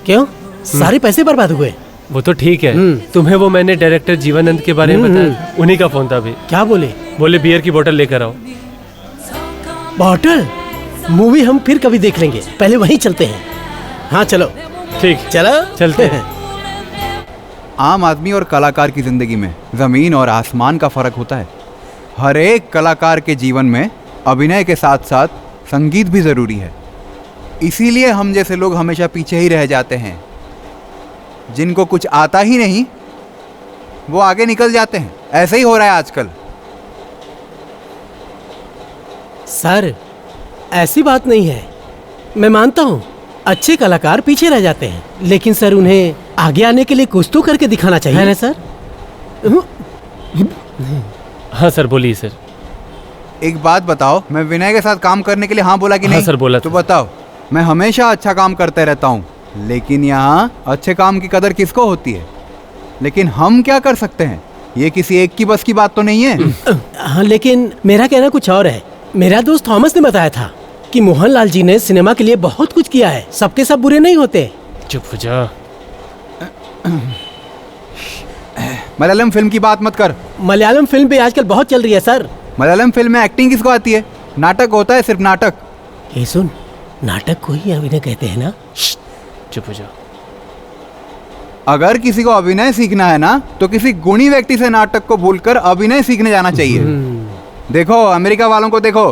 क्यों? सारे पैसे बर्बाद हुए। वो तो ठीक है, तुम्हें वो मैंने डायरेक्टर जीवानंद के बारे में बताया, उन्हीं का फोन था अभी। क्या बोले? बोले बियर की बोतल लेकर आओ। बॉटल? मूवी हम फिर कभी देख लेंगे, पहले वहीं चलते हैं। हाँ चलो। ठीक, चलो चलते हैं। आम आदमी और कलाकार की जिंदगी में जमीन और आसमान का फर्क होता है। हर एक कलाकार के जीवन में अभिनय के साथ साथ संगीत भी जरूरी है। इसीलिए हम जैसे लोग हमेशा पीछे ही रह जाते हैं। जिनको कुछ आता ही नहीं वो आगे निकल जाते हैं। ऐसे ही हो रहा है आजकल। सर ऐसी बात नहीं है, मैं मानता हूँ अच्छे कलाकार पीछे रह जाते हैं, लेकिन सर उन्हें आगे आने के लिए कुछ तो करके दिखाना चाहिए, है ना सर? हाँ सर, बोलिए सर। एक बात बताओ, मैं विनय के साथ काम करने के लिए हाँ बोला कि नहीं? हाँ सर, बोला तो था। बताओ। मैं हमेशा अच्छा काम करते रहता हूँ, लेकिन यहाँ अच्छे काम की कदर किसको होती है? लेकिन हम क्या कर सकते हैं? ये किसी एक की बस की बात तो नहीं है। हाँ, लेकिन मेरा कहना कुछ और है। मेरा दोस्त थॉमस ने बताया था कि मोहनलाल जी ने सिनेमा के लिए बहुत कुछ किया है। सबके सब बुरे नहीं होते। चुप हो जा। मलयालम फिल्म की बात मत कर। मलयालम फिल्म भी आजकल बहुत चल रही है सर। मलयालम फिल्म में एक्टिंग किसको आती है? नाटक होता है, सिर्फ नाटक। ये सुन, नाटक को ही अभिनय कहते हैं ना। चुप हो जा। अगर किसी को अभिनय सीखना है ना, तो किसी गुणी व्यक्ति से नाटक को भूलकर अभिनय सीखने जाना चाहिए। देखो अमेरिका वालों को देखो,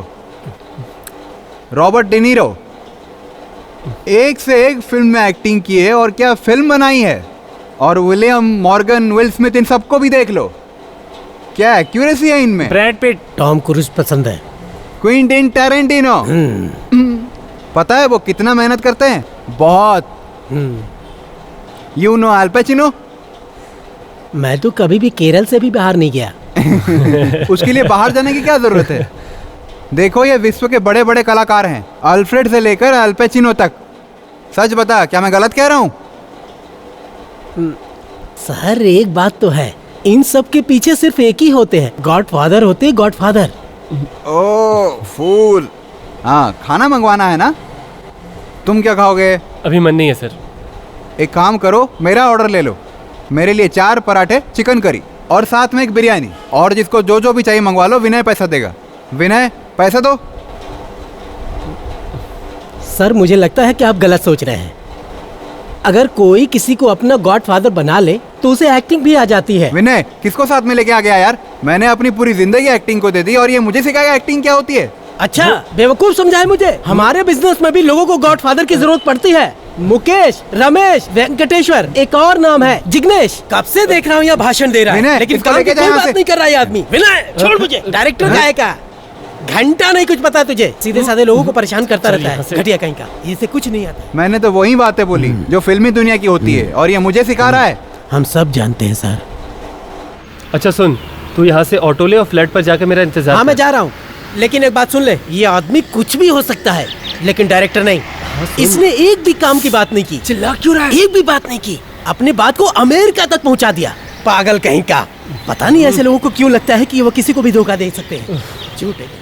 रॉबर्ट डिनीरो एक से एक फिल्म में एक्टिंग की है और क्या फिल्म बनाई है। और विलियम मॉर्गन, विल स्मिथ, इन सबको भी देख लो, क्या एक्यूरेसी है इनमें। ब्रैड पिट, टॉम क्रूज पसंद है। क्विंटिन टैरेंटिनो, पता है वो कितना मेहनत करते हैं? बहुत। You know Al Pacino? मैं तो कभी भी केरल से भी बाहर नहीं गया। उसके लिए बाहर जाने की क्या जरूरत है? देखो ये विश्व के बड़े बड़े कलाकार हैं, अल्फ्रेड से लेकर अल पचिनो तक। सच बता, क्या मैं गलत कह रहा हूँ? सर एक बात तो है, इन सब के पीछे सिर्फ एक ही होते हैं, गॉडफादर होते हैं, गॉडफादर। ओह फूल। हाँ, खाना मंगवाना है ना? तुम क्या खाओगे? अभी मन नहीं है सर। एक काम करो, मेरा ऑर्डर ले लो। मेरे लिए 4 पराठे, चिकन करी और साथ में एक बिरयानी। और जिसको जो जो भी चाहिए मंगवा लो, विनय पैसा देगा। विनय पैसा दो। सर मुझे लगता है कि आप गलत सोच रहे हैं। अगर कोई किसी को अपना गॉडफादर बना ले तो उसे एक्टिंग भी आ जाती है। विनय किसको साथ में लेके आ गया यार? मैंने अपनी पूरी जिंदगी एक्टिंग को दे दी और ये मुझे सिखाया एक्टिंग क्या होती है। अच्छा, बेवकूफ समझाए मुझे। हमारे बिजनेस में भी लोगों को गॉडफादर की जरूरत पड़ती है। मुकेश, रमेश, वेंकटेश्वर, एक और नाम है जिग्नेश। कब से देख रहा हूँ यहाँ भाषण दे रहा है, लेकिन काम की कोई बात नहीं कर रहा है आदमी। विनय छोड़ मुझे। डायरेक्टर का है का घंटा नहीं कुछ पता तुझे, सीधे साधे लोगों को परेशान करता रहता है, घटिया कहीं का। इसे कुछ नहीं आता। मैंने तो वही बातें बोली जो फिल्मी दुनिया की होती है और ये मुझे सिखा रहा है। हम सब जानते हैं सर। अच्छा सुन, तू यहाँ से ऑटो ले और फ्लैट पर जाकर मेरा इंतजार। हाँ मैं जा रहा हूँ, लेकिन एक बात सुन ले, ये आदमी कुछ भी हो सकता है लेकिन डायरेक्टर नहीं। इसने एक भी काम की बात नहीं की। चिल्ला क्यों रहा है? एक भी बात नहीं की, अपने बात को अमेरिका तक पहुँचा दिया। पागल कहीं का। पता नहीं ऐसे लोगों को क्यों लगता है कि वो किसी को भी धोखा दे सकते हैं। झूठ है।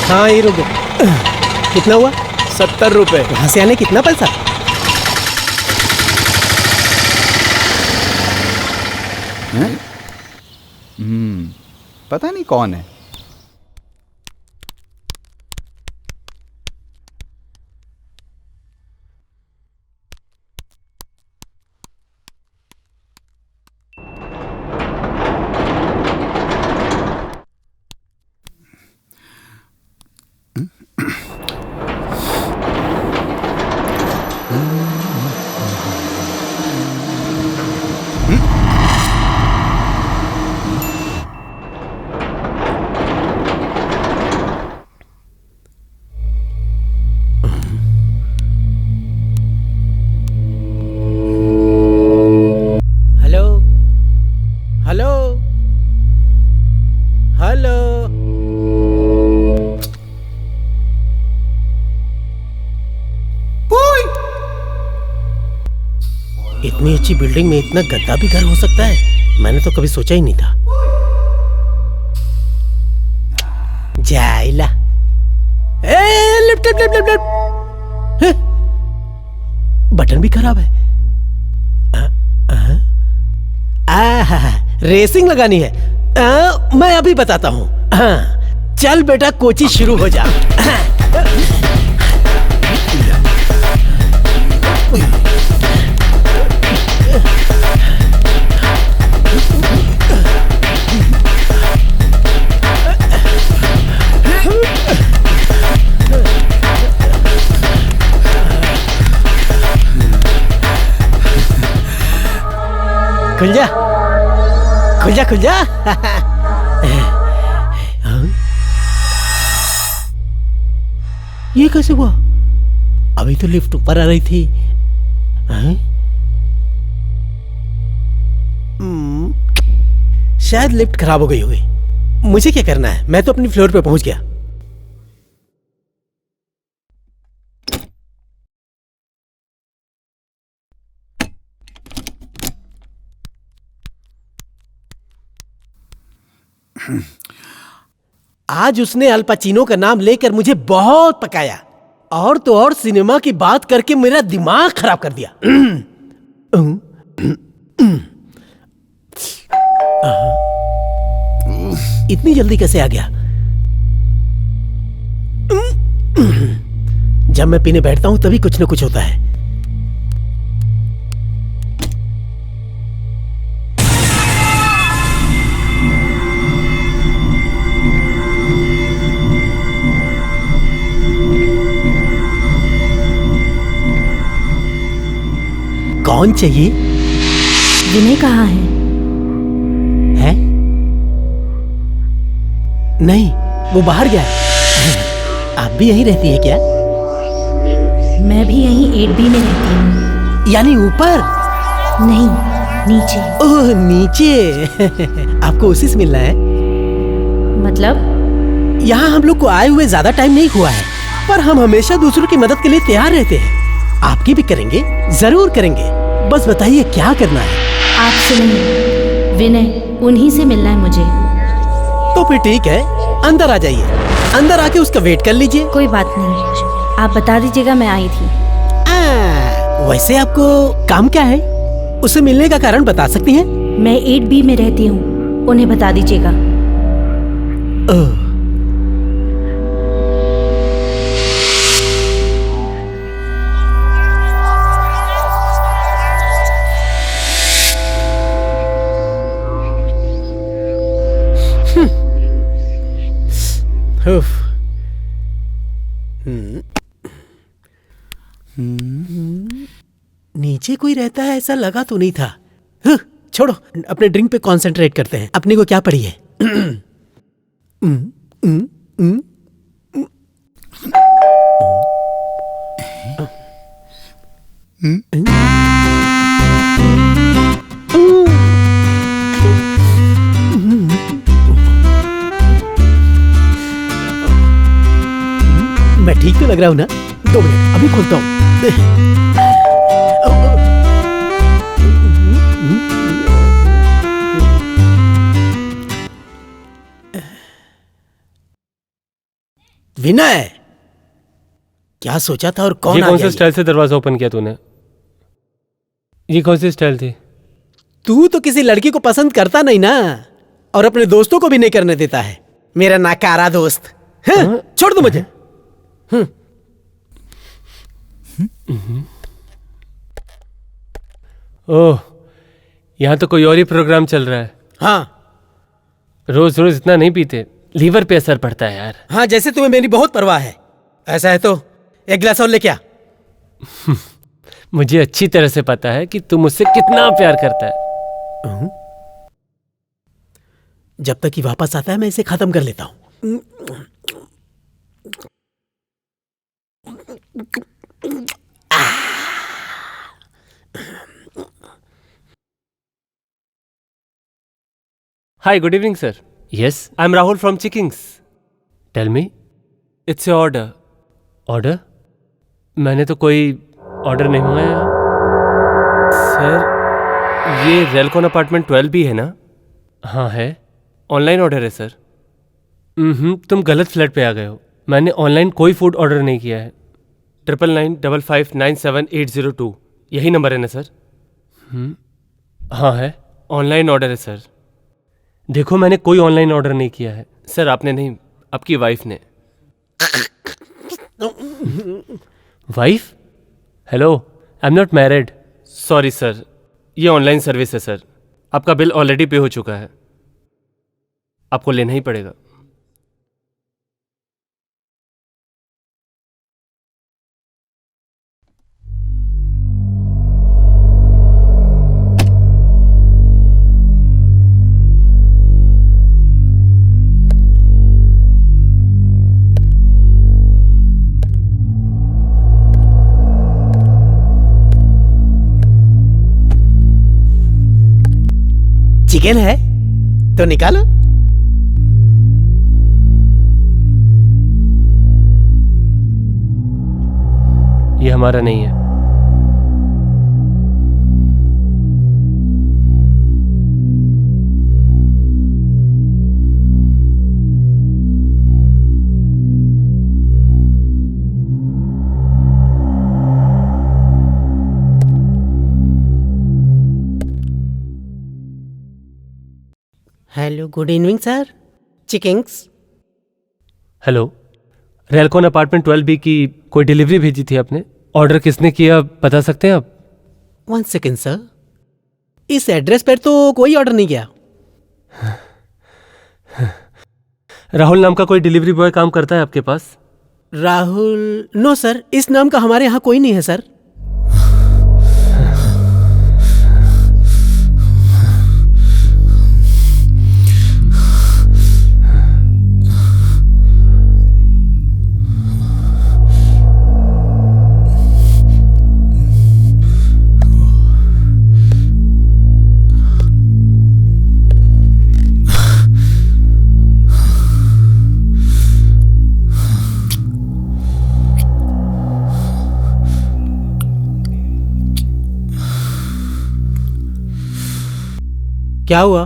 हाँ ये रुको। कितना हुआ? 70 रुपए। वहाँ से आने कितना पैसा? पता नहीं कौन है। इतनी अच्छी बिल्डिंग में इतना गंदा भी घर हो सकता है, मैंने तो कभी सोचा ही नहीं था। जाइला lift lift lift lift. Button भी खराब है। रेसिंग लगानी है। मैं अभी बताता हूँ। चल बेटा कोचिंग शुरू हो जा। खुल जा खुल जा खुल जा। ये कैसे हुआ? अभी तो लिफ्ट ऊपर आ रही थी। शायद लिफ्ट खराब हो गई होगी। मुझे क्या करना है, मैं तो अपनी फ्लोर पे पहुंच गया। आज उसने अल पचिनो का नाम लेकर मुझे बहुत पकाया, और तो और सिनेमा की बात करके मेरा दिमाग खराब कर दिया। इतनी जल्दी कैसे आ गया? जब मैं पीने बैठता हूं तभी कुछ न कुछ होता है। कौन चाहिए? विनय कहाँ है? है? नहीं, वो बाहर गया। आप भी यहीं रहती है क्या? मैं भी यहीं 8B में रहती हूँ। यानी ऊपर? नहीं, नीचे। ओह नीचे। आपको उसी से मिलना है? मतलब? यहाँ हम लोग को आए हुए ज्यादा टाइम नहीं हुआ है, पर हम हमेशा दूसरों की मदद के लिए तैयार रहते हैं। आपकी भी करेंगे, जरूर करेंगे। बस बताइए क्या करना है? आपसे नहीं, विनय, उन्हीं से मिलना है मुझे। तो फिर ठीक है, अंदर आ जाइए। अंदर आके उसका वेट कर लीजिए। कोई बात नहीं, आप बता दीजिएगा, मैं आई थी। वैसे आपको काम क्या है? उसे मिलने का कारण बता सकती हैं? मैं 8B में रहती हूँ, उन्हें बता दीजिएगा। नीचे कोई रहता है ऐसा लगा तो नहीं था। छोड़ो, अपने ड्रिंक पे कंसंट्रेट करते हैं। अपने को क्या पड़ी है? मैं ठीक तो लग रहा हूँ ना? 2 मिनट, अभी खोलता हूँ। विनय, क्या सोचा था और कौन आ गया? ये कौन से स्टाइल से दरवाजा ओपन किया तूने? ये कौन सी स्टाइल थी? तू तो किसी लड़की को पसंद करता नहीं ना, और अपने दोस्तों को भी नहीं करने देता है, मेरा नाकारा दोस्त। हाँ? छोड़ दो मुझे। ओह, यहाँ तो कोई और ही प्रोग्राम चल रहा है। हाँ, रोज रोज इतना नहीं पीते, लीवर पे असर पड़ता है यार। हाँ, जैसे तुम्हें मेरी बहुत परवाह है। ऐसा है तो एक गिलास और लेके आ। मुझे अच्छी तरह से पता है कि तू मुझसे कितना प्यार करता है। जब तक ही वापस आता है मैं इसे खत्म कर लेता हूँ। Hi, good evening, sir. Yes, I'm Rahul from Chickings. Tell me, it's your order. Order? मैंने तो कोई ऑर्डर नहीं मंगाया। सर, ये रेलकॉन अपार्टमेंट 12 भी है ना? हाँ है। ऑनलाइन ऑर्डर है सर। तुम गलत फ्लैट पे आ गए हो। मैंने ऑनलाइन कोई फूड ऑर्डर नहीं किया है। 9995597802 यही नंबर है ना सर? हाँ है, ऑनलाइन ऑर्डर है सर। देखो, मैंने कोई ऑनलाइन ऑर्डर नहीं किया है सर। आपने नहीं, आपकी वाइफ ने। Wife? Hello, I am not married. Sorry sir, ये ऑनलाइन सर्विस है सर। आपका बिल ऑलरेडी पे हो चुका है, आपको लेना ही पड़ेगा। चिकन है तो निकालो। ये हमारा नहीं है। Hello, good evening sir. Chickings. Hello, Relcon apartment 12B की कोई डिलीवरी भेजी थी आपने? ऑर्डर किसने किया बता सकते हैं आप? 1 सेकेंड सर, इस एड्रेस पर तो कोई ऑर्डर नहीं किया। राहुल नाम का कोई डिलीवरी बॉय काम करता है आपके पास? राहुल? नो सर, इस नाम का हमारे यहाँ कोई नहीं है सर। क्या हुआ?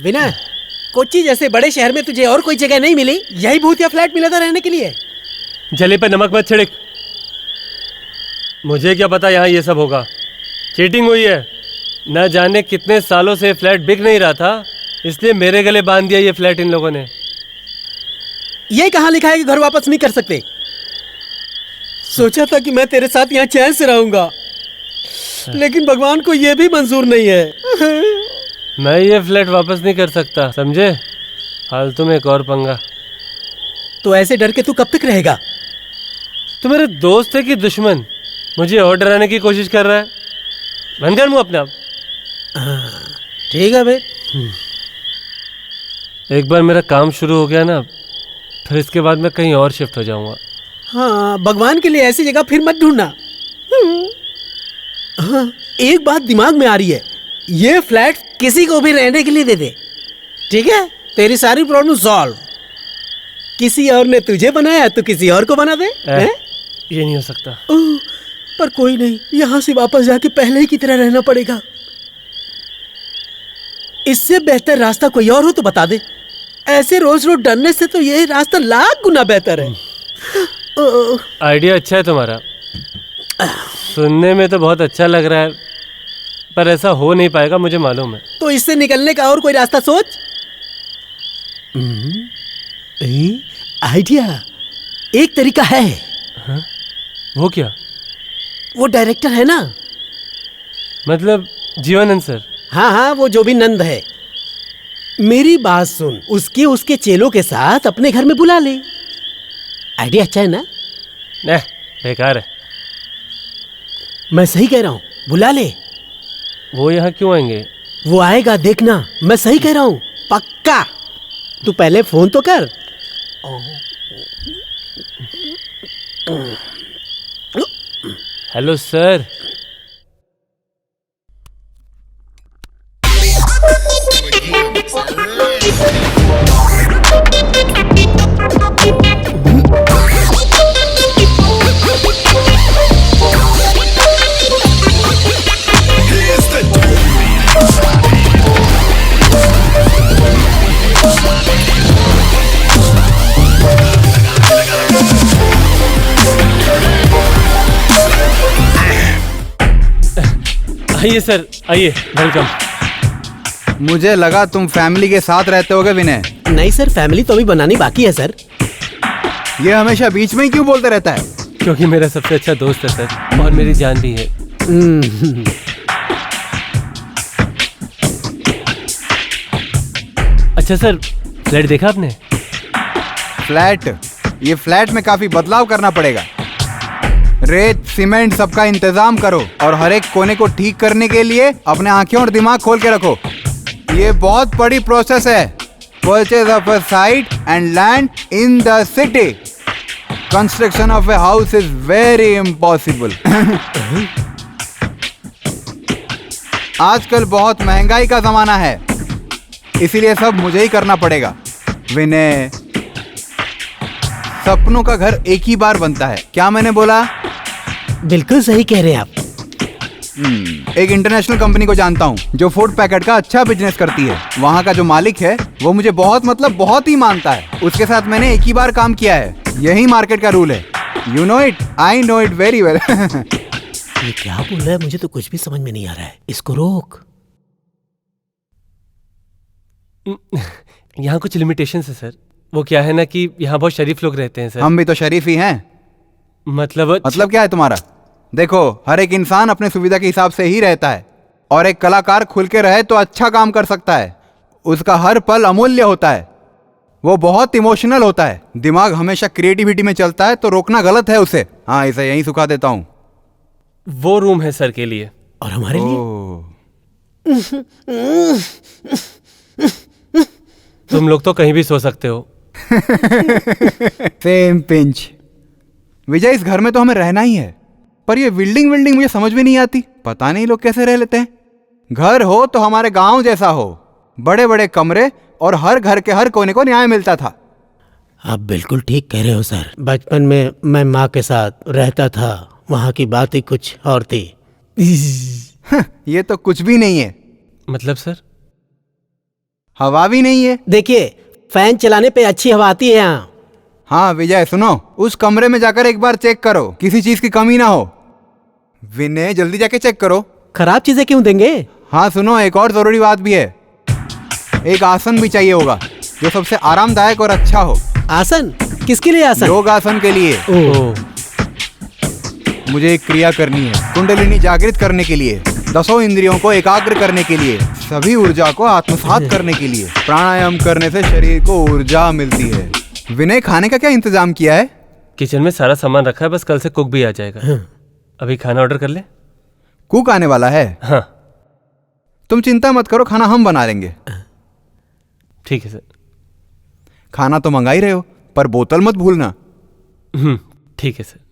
विनय, कोच्चि जैसे बड़े शहर में तुझे और कोई जगह नहीं मिली? यही भूतिया फ्लैट मिला था रहने के लिए? जले पे नमक मत छिड़क। मुझे क्या पता यहाँ ये सब होगा। चीटिंग हुई है। न जाने कितने सालों से फ्लैट बिक नहीं रहा था, इसलिए मेरे गले बांध दिया ये फ्लैट इन लोगों ने। ये कहाँ लिखा है कि घर वापस नहीं कर सकते? सोचा था कि मैं तेरे साथ यहाँ चैन से रहूंगा, लेकिन भगवान को ये भी मंजूर नहीं है। मैं ये फ्लैट वापस नहीं कर सकता, समझे? फालतू में एक और पंगा। तो ऐसे डर के तू कब तक रहेगा? तो मेरे दोस्त है कि दुश्मन मुझे और डराने की कोशिश कर रहा है? बंद कर मुँह अपने आप। ठीक है भाई। एक बार मेरा काम शुरू हो गया ना, फिर इसके बाद मैं कहीं और शिफ्ट हो जाऊंगा। हाँ, भगवान के लिए ऐसी जगह फिर मत ढूंढना। हाँ, एक बात दिमाग में आ रही है, ये फ्लैट किसी को भी रहने के लिए दे दे, ठीक है? तेरी सारी प्रॉब्लम सॉल्व। किसी और ने तुझे बनाया तो किसी और को बना दे। ये नहीं हो सकता। पर कोई नहीं, यहाँ से वापस जाके पहले ही की तरह रहना पड़ेगा। इससे बेहतर रास्ता कोई और हो तो बता दे। ऐसे रोज रोज डरने से तो यही रास्ता लाख गुना बेहतर है। आइडिया अच्छा है तुम्हारा, सुनने में तो बहुत अच्छा लग रहा है, पर ऐसा हो नहीं पाएगा, मुझे मालूम है। तो इससे निकलने का और कोई रास्ता सोच। आइडिया, एक तरीका है। हाँ? वो क्या? वो डायरेक्टर है ना, मतलब जीवानंद सर? हाँ हाँ, वो जो भी नंद है। मेरी बात सुन, उसके चेलों के साथ अपने घर में बुला ले। आइडिया अच्छा है ना? नहीं, बेकार है। मैं सही कह रहा हूँ, बुला ले। वो यहाँ क्यों आएंगे? वो आएगा, देखना, मैं सही कह रहा हूँ, पक्का। तू पहले फोन तो कर। Hello sir. आइए सर, आइए, वेलकम। मुझे लगा तुम फैमिली के साथ रहते होगे विनय। नहीं सर, फैमिली तो अभी बनानी बाकी है सर। ये हमेशा बीच में ही क्यों बोलते रहता है? क्योंकि मेरा सबसे अच्छा दोस्त है सर, और मेरी जान भी है। अच्छा सर, फ्लैट देखा आपने? फ्लैट? ये फ्लैट में काफी बदलाव करना पड़ेगा। रेत सीमेंट सबका इंतजाम करो, और हर एक कोने को ठीक करने के लिए अपने आंखें और दिमाग खोल के रखो। ये बहुत बड़ी प्रोसेस है। Purchase of a site and land in the city. Construction of a house is very impossible. आजकल बहुत महंगाई का जमाना है, इसीलिए सब मुझे ही करना पड़ेगा। विनय, सपनों का घर एक ही बार बनता है, क्या मैंने बोला? बिल्कुल सही कह रहे हैं आप। एक इंटरनेशनल कंपनी को जानता हूँ जो फूड पैकेट का अच्छा बिजनेस करती है। वहाँ का जो मालिक है वो मुझे बहुत ही मानता है। उसके साथ मैंने एक ही बार काम किया है। यही मार्केट का रूल है। You know it, I know it very well. ये क्या बोल रहा है, मुझे तो कुछ भी समझ में नहीं आ रहा है। इसको रोक। यहाँ कुछ लिमिटेशंस है सर। वो क्या है ना कि यहाँ बहुत शरीफ लोग रहते हैं सर। हम भी तो शरीफ ही हैं। मतलब क्या है तुम्हारा? देखो, हर एक इंसान अपने सुविधा के हिसाब से ही रहता है, और एक कलाकार खुल के रहे तो अच्छा काम कर सकता है। उसका हर पल अमूल्य होता है। वो बहुत इमोशनल होता है। दिमाग हमेशा क्रिएटिविटी में चलता है, तो रोकना गलत है उसे। हाँ, इसे यहीं सुखा देता हूँ। वो रूम है सर के लिए, और हमारे लिए तुम लोग तो कहीं भी सो सकते हो। Same pinch. विजय, इस घर में तो हमें रहना ही है, पर ये बिल्डिंग मुझे समझ में नहीं आती। पता नहीं लोग कैसे रह लेते हैं। घर हो तो हमारे गांव जैसा हो, बड़े बड़े कमरे, और हर घर के हर कोने को न्याय मिलता था। आप बिल्कुल ठीक कह रहे हो सर। बचपन में मैं माँ के साथ रहता था, वहाँ की बात ही कुछ और थी। ये तो कुछ भी नहीं है। मतलब सर? हवा भी नहीं है। देखिए, फैन चलाने पे अच्छी हवा आती है यहाँ। हाँ विजय, सुनो, उस कमरे में जाकर एक बार चेक करो, किसी चीज की कमी ना हो। विनय, जल्दी जाके चेक करो। खराब चीजें क्यों देंगे? हाँ सुनो, एक और जरूरी बात भी है। एक आसन भी चाहिए होगा जो सबसे आरामदायक और अच्छा हो। आसन? किसके लिए आसन? योग आसन के लिए। मुझे एक क्रिया करनी है, कुंडलिनी जागृत करने के लिए, 10 इंद्रियों को एकाग्र करने के लिए, सभी ऊर्जा को आत्मसात करने के लिए। प्राणायाम करने से शरीर को ऊर्जा मिलती है। विनय, खाने का क्या इंतजाम किया है? किचन में सारा सामान रखा है, बस कल से कुक भी आ जाएगा। अभी खाना ऑर्डर कर ले। कुक आने वाला है? हाँ। तुम चिंता मत करो, खाना हम बना लेंगे। ठीक है सर। खाना तो मंगा ही रहे हो, पर बोतल मत भूलना। ठीक है sir.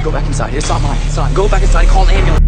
Go back inside. It's not mine. It's not. Go back inside. Call an ambulance.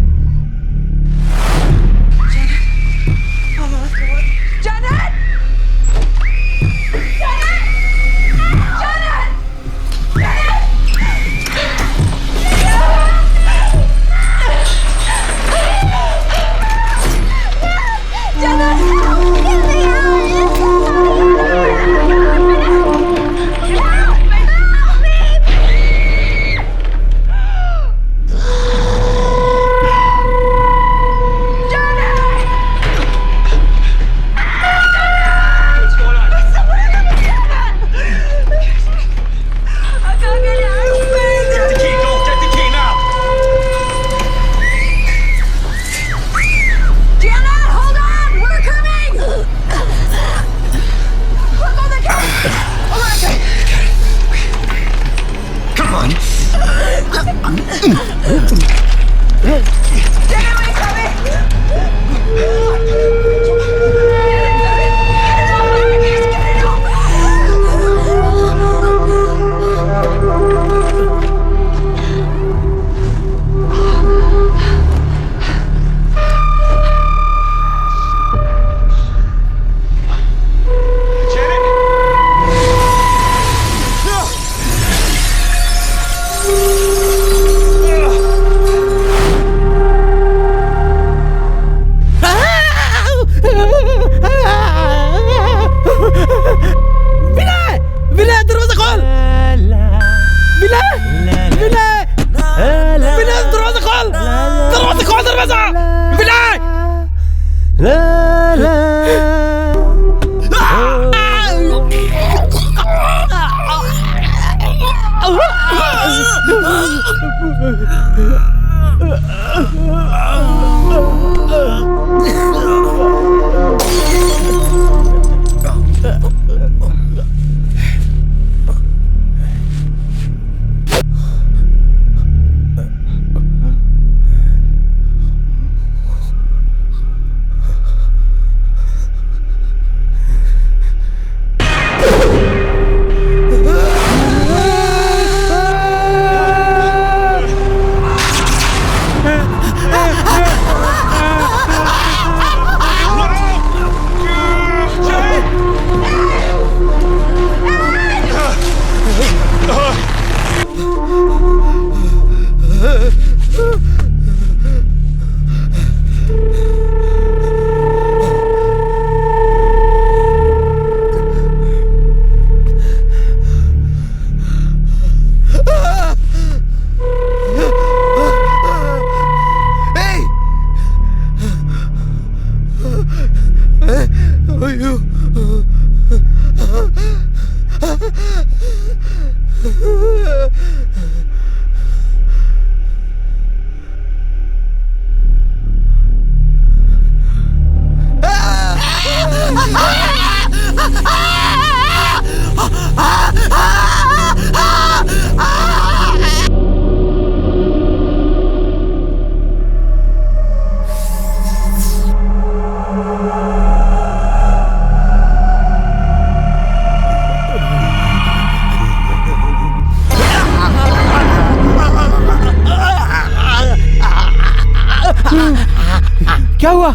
क्या हुआ?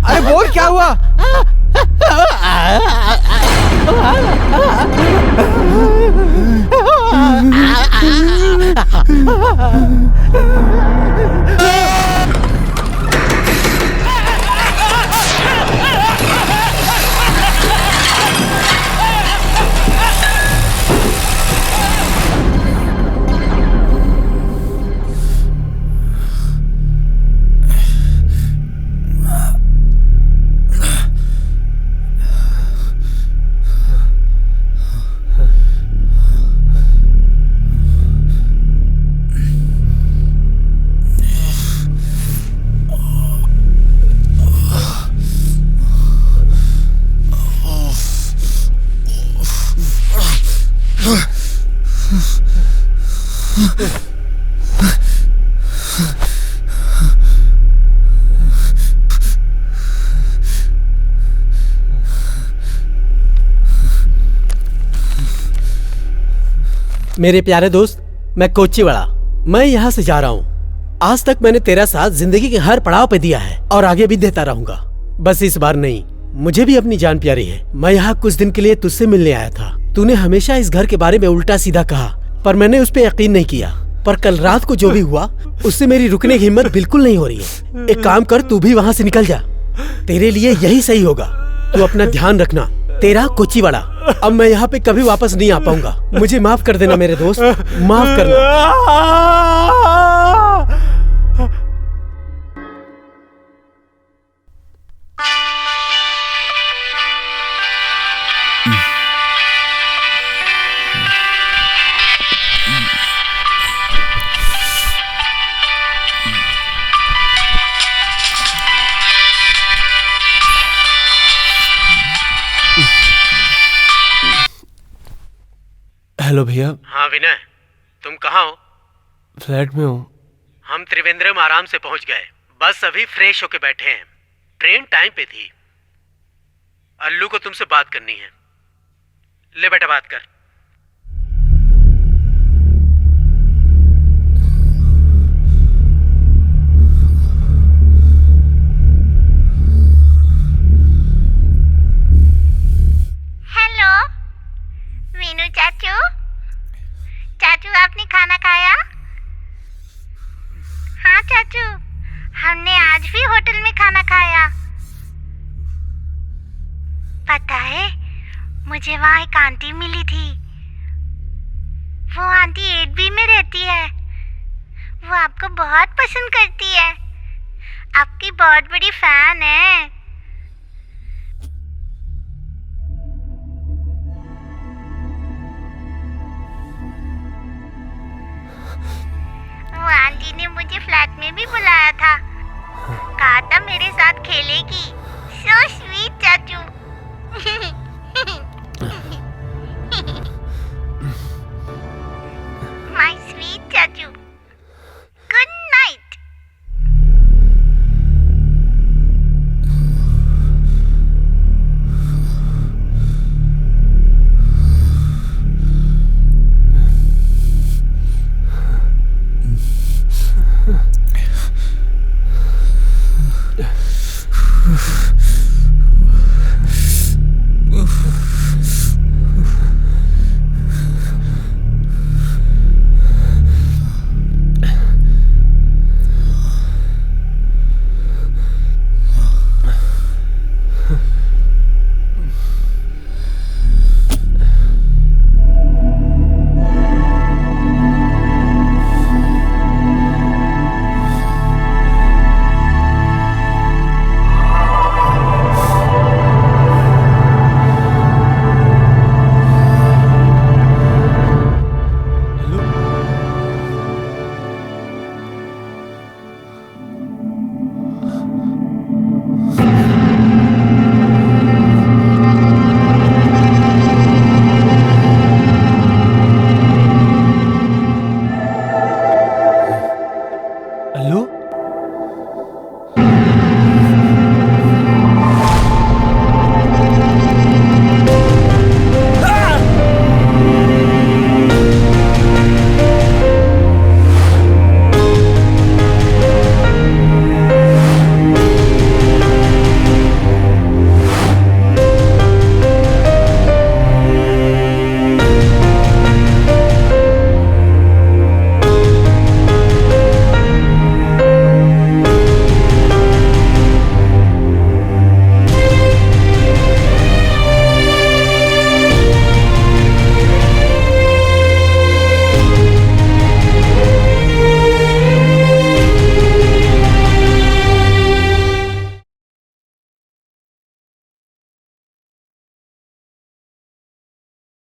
अरे बोल क्या हुआ? मेरे प्यारे दोस्त, मैं कोच्चीवाड़ा मैं यहाँ से जा रहा हूँ। आज तक मैंने तेरा साथ जिंदगी के हर पड़ाव पे दिया है और आगे भी देता रहूंगा। बस इस बार नहीं, मुझे भी अपनी जान प्यारी है। मैं यहाँ कुछ दिन के लिए तुझसे मिलने आया था। तूने हमेशा इस घर के बारे में उल्टा सीधा कहा, पर मैंने उस पर यकीन नहीं किया। पर कल रात को जो भी हुआ, उससे मेरी रुकने की हिम्मत बिल्कुल नहीं हो रही है। एक काम कर, तू भी वहाँ से निकल जा। तेरे लिए यही सही होगा। तू अपना ध्यान रखना। तेरा कोचीवाड़ा। अब मैं यहाँ पे कभी वापस नहीं आ पाऊंगा। मुझे माफ कर देना मेरे दोस्त, माफ करना। हेलो भैया। हाँ विनय, तुम कहाँ हो? फ्लैट में हूँ। हम त्रिवेंद्रम आराम से पहुंच गए। बस अभी फ्रेश होके बैठे हैं। ट्रेन टाइम पे थी। अल्लू को तुमसे बात करनी है। ले बेटा बात कर। हेलो वीनू चाचू। चाचू आपने खाना खाया? हाँ चाचू, हमने आज भी होटल में खाना खाया। पता है, मुझे वहाँ एक आंटी मिली थी। वो आंटी 8B में रहती है। वो आपको बहुत पसंद करती है। आपकी बहुत बड़ी फैन है। वो आंटी ने मुझे फ्लैट में भी बुलाया था। कहा था मेरे साथ खेलेगी। सो स्वीट चाचू।